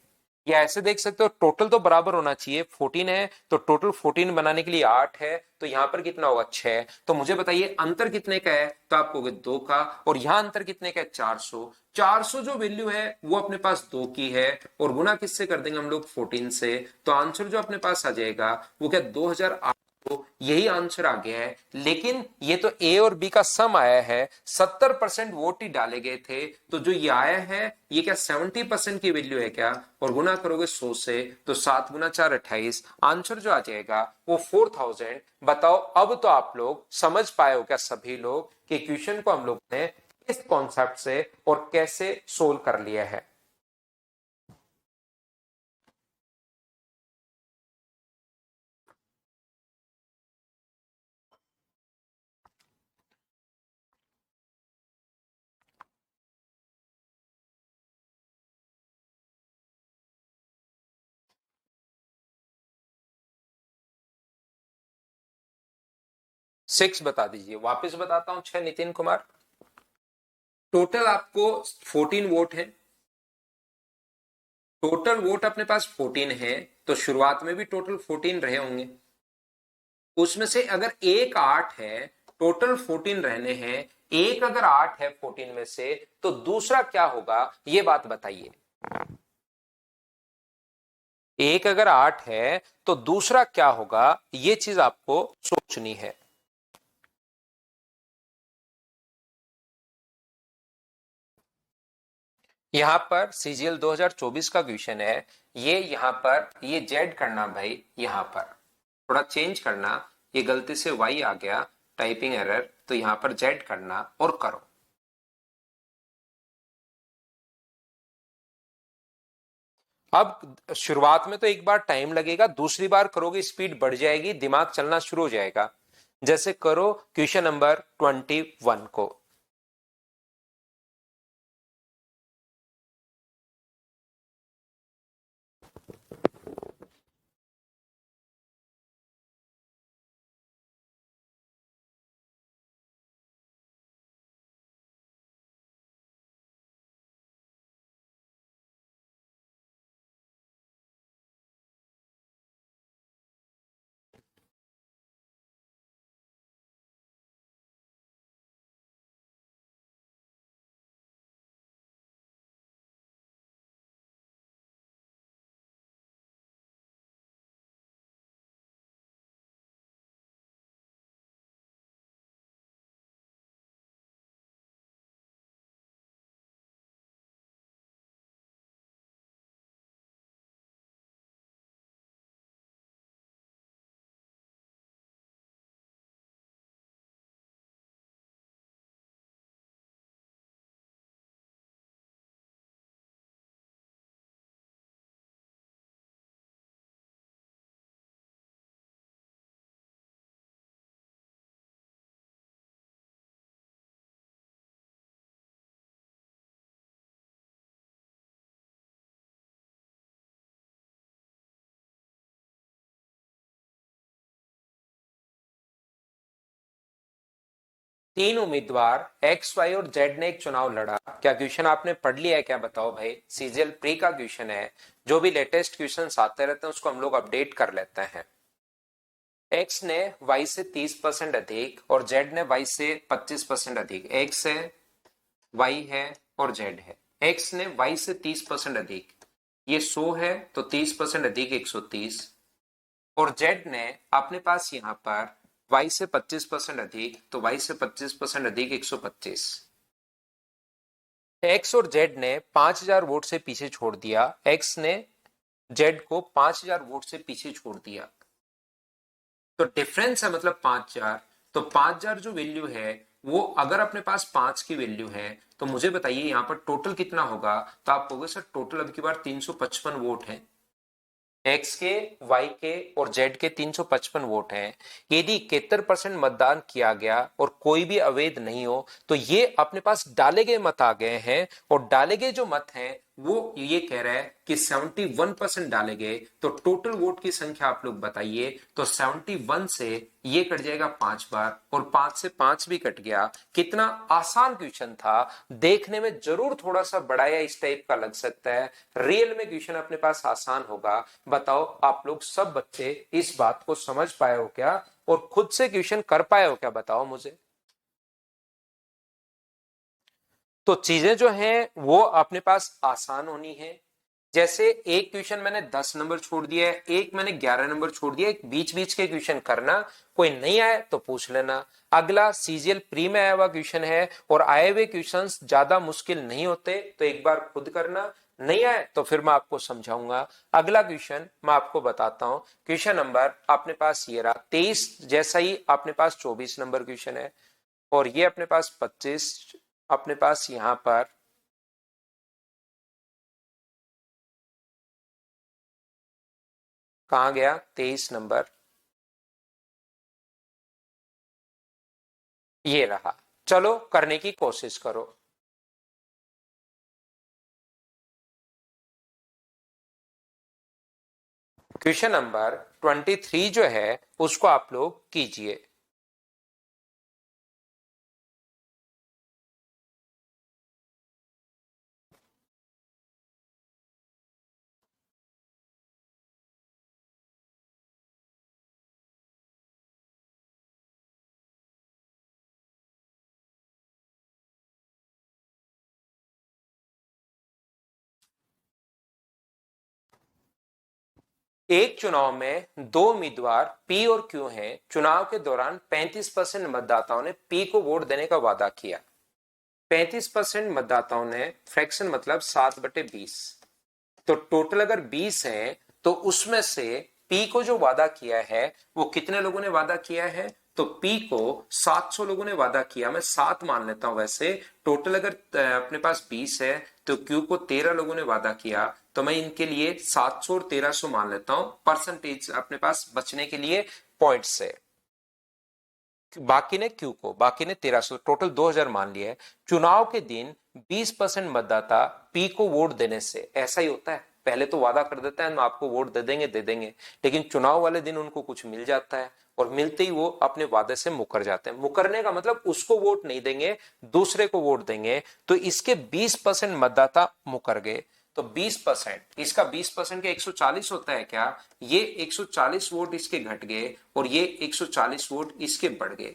या ऐसे देख सकते हो, टोटल तो बराबर होना चाहिए, 14 है तो टोटल 14 बनाने के लिए 8 है, तो यहां पर कितना होगा? 6। तो मुझे बताइए अंतर कितने का है? तो आपको 2 का, और यहां अंतर कितने का है? 400। 400 जो वैल्यू है वो अपने पास 2 की है, और गुना किससे कर देंगे हम लोग? 14 से। तो आंसर जो अपने पास आ जाएगा वो क्या? 2008। तो यही आंसर आ गया है। लेकिन ये तो ए और बी का सम आया है, 70% वोट ही डाले गए थे, तो जो ये आया है ये क्या 70% की वैल्यू है क्या? और गुना करोगे 100 से, तो 7 गुना 4 28, आंसर जो आ जाएगा वो 4000। बताओ, अब तो आप लोग समझ पाए हो क्या सभी लोग कि क्वेश्चन को हम लोग ने किस कॉन्सेप्ट से और कैसे सोल्व कर लिया है? 6 बता दीजिए, वापस बताता हूं। 6 नितिन कुमार। टोटल आपको 14 वोट है, टोटल वोट अपने पास 14 है, तो शुरुआत में भी टोटल 14 रहे होंगे। उसमें से अगर एक 8 है, टोटल 14 रहने हैं, एक अगर 8 है 14 में से, तो दूसरा क्या होगा ये बात बताइए। एक अगर 8 है तो दूसरा क्या होगा, ये चीज आपको सोचनी है। यहां पर सीजीएल 2024 का क्वेश्चन है, ये यहां पर ये जेड करना भाई, यहां पर थोड़ा चेंज करना, ये गलती से वाई आ गया, टाइपिंग एरर, तो यहां पर जेड करना और करो। अब शुरुआत में तो एक बार टाइम लगेगा, दूसरी बार करोगे स्पीड बढ़ जाएगी, दिमाग चलना शुरू हो जाएगा। जैसे करो क्वेश्चन नंबर 21 को। तीन उम्मीदवार एक्स वाई और जेड ने एक चुनाव लड़ा। क्या क्वेश्चन आपने पढ़ लिया है क्या? बताओ भाई, सीजीएल प्री का क्वेश्चन है, जो भी लेटेस्ट क्वेश्चन आते रहते हैं उसको हम लोग अपडेट कर लेते हैं। एक्स ने वाई से 30% अधिक और जेड ने वाई से 25% अधिक। एक्स है, वाई है और जेड है। एक्स ने वाई से 30% अधिक, ये 100 है, तो 30% अधिक 130। और जेड ने अपने पास यहां पर वाई से 25% अधिक, तो वाई से 25% अधिक 125। एक्स और जेड ने 5000 वोट से पीछे छोड़ दिया, एक्स ने जेड को 5000 वोट से पीछे छोड़ दिया। तो डिफरेंस है मतलब 5000। तो 5000 जो वैल्यू है वो अगर अपने पास 5 की वैल्यू है तो मुझे बताइए यहाँ पर टोटल कितना होगा। तो आप कहोगे सर टोटल अब की बार 355 वोट है। एक्स के, वाई के और जेड के 355 वोट हैं। यदि 71% मतदान किया गया और कोई भी अवैध नहीं हो तो ये अपने पास डाले गए मत आ गए हैं। और डाले गए जो मत हैं वो ये कह रहा है कि 71% डाले गए। तो टोटल वोट की संख्या आप लोग बताइए। तो 71 से ये कट जाएगा 5 बार और 5 से 5 भी कट गया। कितना आसान क्वेश्चन था। देखने में जरूर थोड़ा सा बड़ा या इस टाइप का लग सकता है, रियल में क्वेश्चन अपने पास आसान होगा। बताओ आप लोग सब बच्चे इस बात को समझ पाए हो क्या और खुद से क्वेश्चन कर पाए हो क्या, बताओ मुझे। तो चीजें जो हैं वो अपने पास आसान होनी है। जैसे एक क्वेश्चन मैंने 10 नंबर छोड़ दिया है, एक मैंने 11 नंबर छोड़ दिया, एक बीच बीच के क्वेश्चन करना। कोई नहीं आए तो पूछ लेना। अगला सीजीएल प्री में आया हुआ क्वेश्चन है और आए हुए क्वेश्चंस ज्यादा मुश्किल नहीं होते, तो एक बार खुद करना। नहीं आए तो फिर मैं आपको समझाऊंगा। अगला क्वेश्चन मैं आपको बताता हूं। क्वेश्चन नंबर अपने पास ये रहा 23, जैसा ही अपने पास 24 नंबर क्वेश्चन है और ये अपने पास 25, अपने पास यहां पर कहा गया 23 नंबर, ये रहा। चलो करने की कोशिश करो। क्वेश्चन नंबर 23 जो है उसको आप लोग कीजिए। एक चुनाव में दो उम्मीदवार पी और क्यू हैं। चुनाव के दौरान 35% मतदाताओं ने पी को वोट देने का वादा किया। 35% मतदाताओं ने, फ्रैक्शन मतलब 7/20। तो टोटल अगर 20 है तो उसमें से पी को जो वादा किया है वो कितने लोगों ने वादा किया है। तो पी को 700 लोगों ने वादा किया। मैं 7 मान लेता हूं। वैसे टोटल अगर अपने पास 20 है तो क्यू को 13 लोगों ने वादा किया। तो मैं इनके लिए 700 और 1300 मान लेता हूं परसेंटेज अपने पास बचने के लिए पॉइंट से। बाकी ने क्यू को, बाकी ने 1300, टोटल 2000 मान लिया है। चुनाव के दिन 20% मतदाता पी को वोट देने से, ऐसा ही होता है पहले तो वादा कर देता है हम आपको वोट दे देंगे दे देंगे, लेकिन चुनाव वाले दिन उनको कुछ मिल जाता है और मिलते ही वो अपने वादे से मुकर जाते हैं। मुकरने का मतलब उसको वोट नहीं देंगे, दूसरे को वोट देंगे। तो इसके 20% मतदाता मुकर गए। तो 20%, इसका 20% के 140 होता है क्या। ये 140 वोट इसके घट गए और ये 140 वोट इसके बढ़ गए।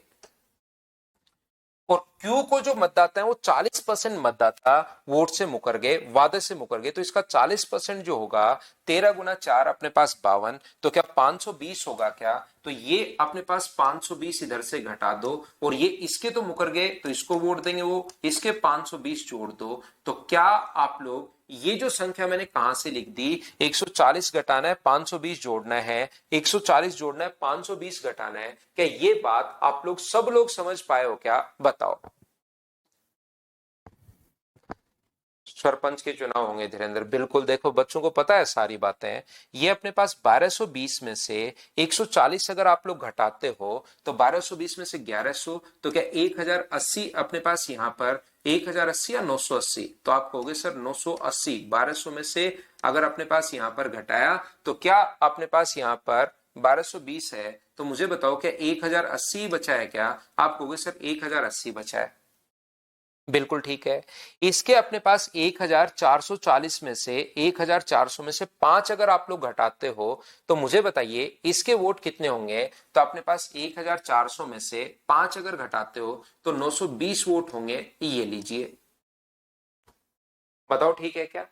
और क्यू को जो मतदाता है वो 40% मतदाता वोट से मुकर गए, वादे से मुकर गए। तो इसका 40% जो होगा 13 गुना 4 अपने पास 52। तो क्या 520 होगा क्या। तो ये अपने पास 520 इधर से घटा दो और ये इसके तो मुकर गए तो इसको वोट देंगे वो, इसके 520 जोड़ दो। तो क्या आप लोग ये जो संख्या मैंने कहां से लिख दी, 140 घटाना है 520 जोड़ना है, 140 जोड़ना है 520 घटाना है। क्या ये बात आप लोग सब लोग समझ पाए हो क्या, बताओ। सरपंच के चुनाव होंगे धीरेन्द्र, बिल्कुल। देखो बच्चों को पता है सारी बातें। ये अपने पास 1220 में से 140 अगर आप लोग घटाते हो तो 1220 में से 1100, तो क्या 1080 अपने पास यहाँ पर 1080 या 980। तो आप कहोगे सर 980 1200 में से अगर अपने पास यहाँ पर घटाया तो क्या अपने पास यहाँ पर 1220 है। तो मुझे बताओ क्या 1080 बचा है क्या। आप कहोगे सर 1080 बचा है, बिल्कुल ठीक है। इसके अपने पास 1440 में से 1400 में से 5 अगर आप लोग घटाते हो तो मुझे बताइए इसके वोट कितने होंगे। तो अपने पास 1400 में से 5 अगर घटाते हो तो 920 वोट होंगे। ये लीजिए, बताओ ठीक है क्या।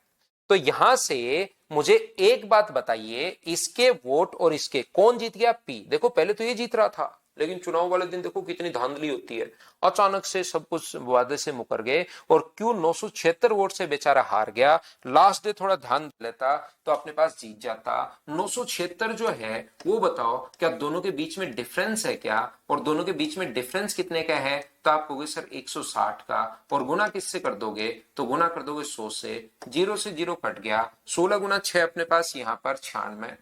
तो यहां से मुझे एक बात बताइए, इसके वोट और इसके कौन जीत गया, पी। देखो पहले तो ये जीत रहा था लेकिन चुनाव वाले दिन देखो कितनी धांधली होती है, अचानक से सब कुछ वादे से मुकर गए और क्यों 976 वोट से बेचारा हार गया। लास्ट डे थोड़ा ध्यान लेता तो अपने पास जीत जाता। 976 जो है वो बताओ क्या दोनों के बीच में डिफरेंस है क्या, और दोनों के बीच में डिफरेंस कितने का है, तो आप कहोगे सर 160 का, और गुना किससे कर दोगे, तो गुना कर दोगे 100 से जीरो कट गया, 16 गुना 6 अपने पास यहां पर 96।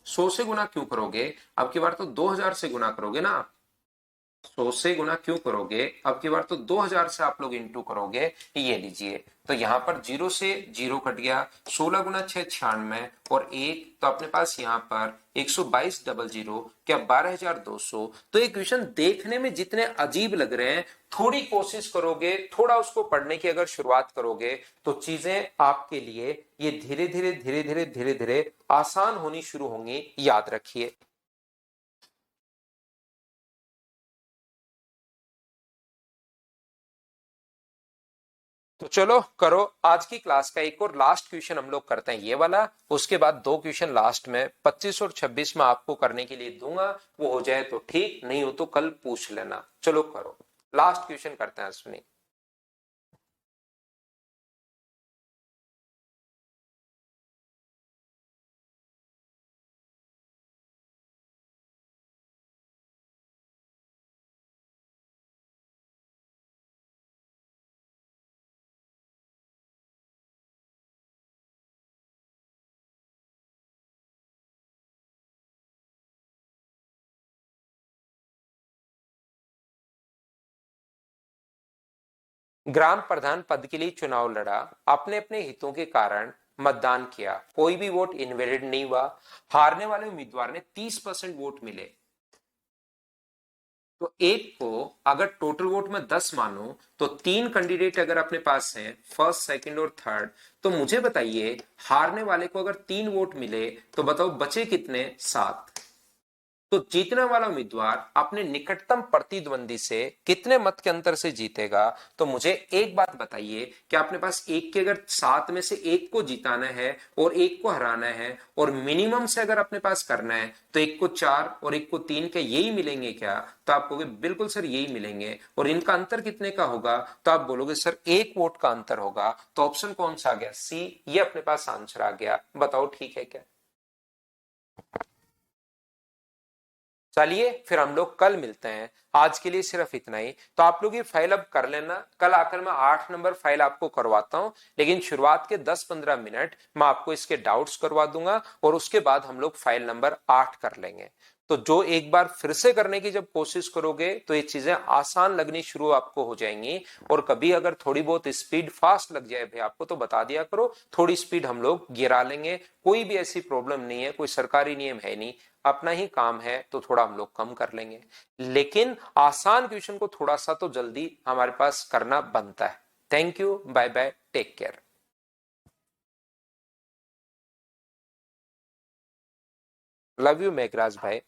100 से गुना क्यों करोगे, अब की बार तो 2000 से गुना करोगे ना, 100 से गुना क्यों करोगे, अब की बार तो 2000 से आप लोग इंटू करोगे। ये लीजिए, तो यहां पर जीरो से जीरो कट गया, 16 गुना 6 96, और एक तो अपने पास यहां पर 122 डबल जीरो क्या 12200। तो ये क्वेश्चन देखने में जितने अजीब लग रहे हैं, थोड़ी कोशिश करोगे, थोड़ा उसको पढ़ने की अगर शुरुआत करोगे तो चीजें आपके लिए ये धीरे धीरे धीरे धीरे धीरे धीरे आसान होनी शुरू होंगी, याद रखिए। तो चलो करो, आज की क्लास का एक और लास्ट क्वेश्चन हम लोग करते हैं ये वाला, उसके बाद दो क्वेश्चन लास्ट में 25 और 26 में आपको करने के लिए दूंगा, वो हो जाए तो ठीक, नहीं हो तो कल पूछ लेना। चलो करो, लास्ट क्वेश्चन करते हैं अश्विनी। ग्राम प्रधान पद के लिए चुनाव लड़ा, अपने अपने हितों के कारण मतदान किया, कोई भी वोट इनवैलिड नहीं हुआ, हारने वाले उम्मीदवार ने 30% वोट मिले। तो एक को अगर टोटल वोट में 10 मानो तो तीन कैंडिडेट अगर अपने पास हैं, फर्स्ट सेकंड और थर्ड, तो मुझे बताइए हारने वाले को अगर 3 वोट मिले तो बताओ बचे कितने, 7। तो जीतने वाला उम्मीदवार अपने निकटतम प्रतिद्वंदी से कितने मत के अंतर से जीतेगा। तो मुझे एक बात बताइए कि अपने पास एक के अगर 7 में से एक को जिताना है और एक को हराना है, और मिनिमम से अगर अपने पास करना है तो एक को 4 और एक को 3 के यही मिलेंगे क्या, तो आप कहोगे बिल्कुल सर यही मिलेंगे। और इनका अंतर कितने का होगा, तो आप बोलोगे सर 1 वोट का अंतर होगा। तो ऑप्शन कौन सा आ गया, सी, ये अपने पास आंसर आ गया। बताओ ठीक है क्या। चलिए फिर हम लोग कल मिलते हैं, आज के लिए सिर्फ इतना ही। तो आप लोग ये फाइल अब कर लेना, कल आकर मैं 8 नंबर फाइल आपको करवाता हूं, लेकिन शुरुआत के 10-15 मिनट मैं आपको इसके डाउट्स करवा दूंगा और उसके बाद हम लोग फाइल नंबर 8 कर लेंगे। तो जो एक बार फिर से करने की जब कोशिश करोगे तो ये चीजें आसान लगनी शुरू आपको हो जाएंगी। और कभी अगर थोड़ी बहुत स्पीड फास्ट लग जाए भाई आपको तो बता दिया करो, थोड़ी स्पीड हम लोग गिरा लेंगे, कोई भी ऐसी प्रॉब्लम नहीं है, कोई सरकारी नियम है नहीं, अपना ही काम है तो थोड़ा हम लोग कम कर लेंगे। लेकिन आसान क्वेश्चन को थोड़ा सा तो जल्दी हमारे पास करना बनता है। Thank you, bye bye, take care. Love you Meghraj भाई।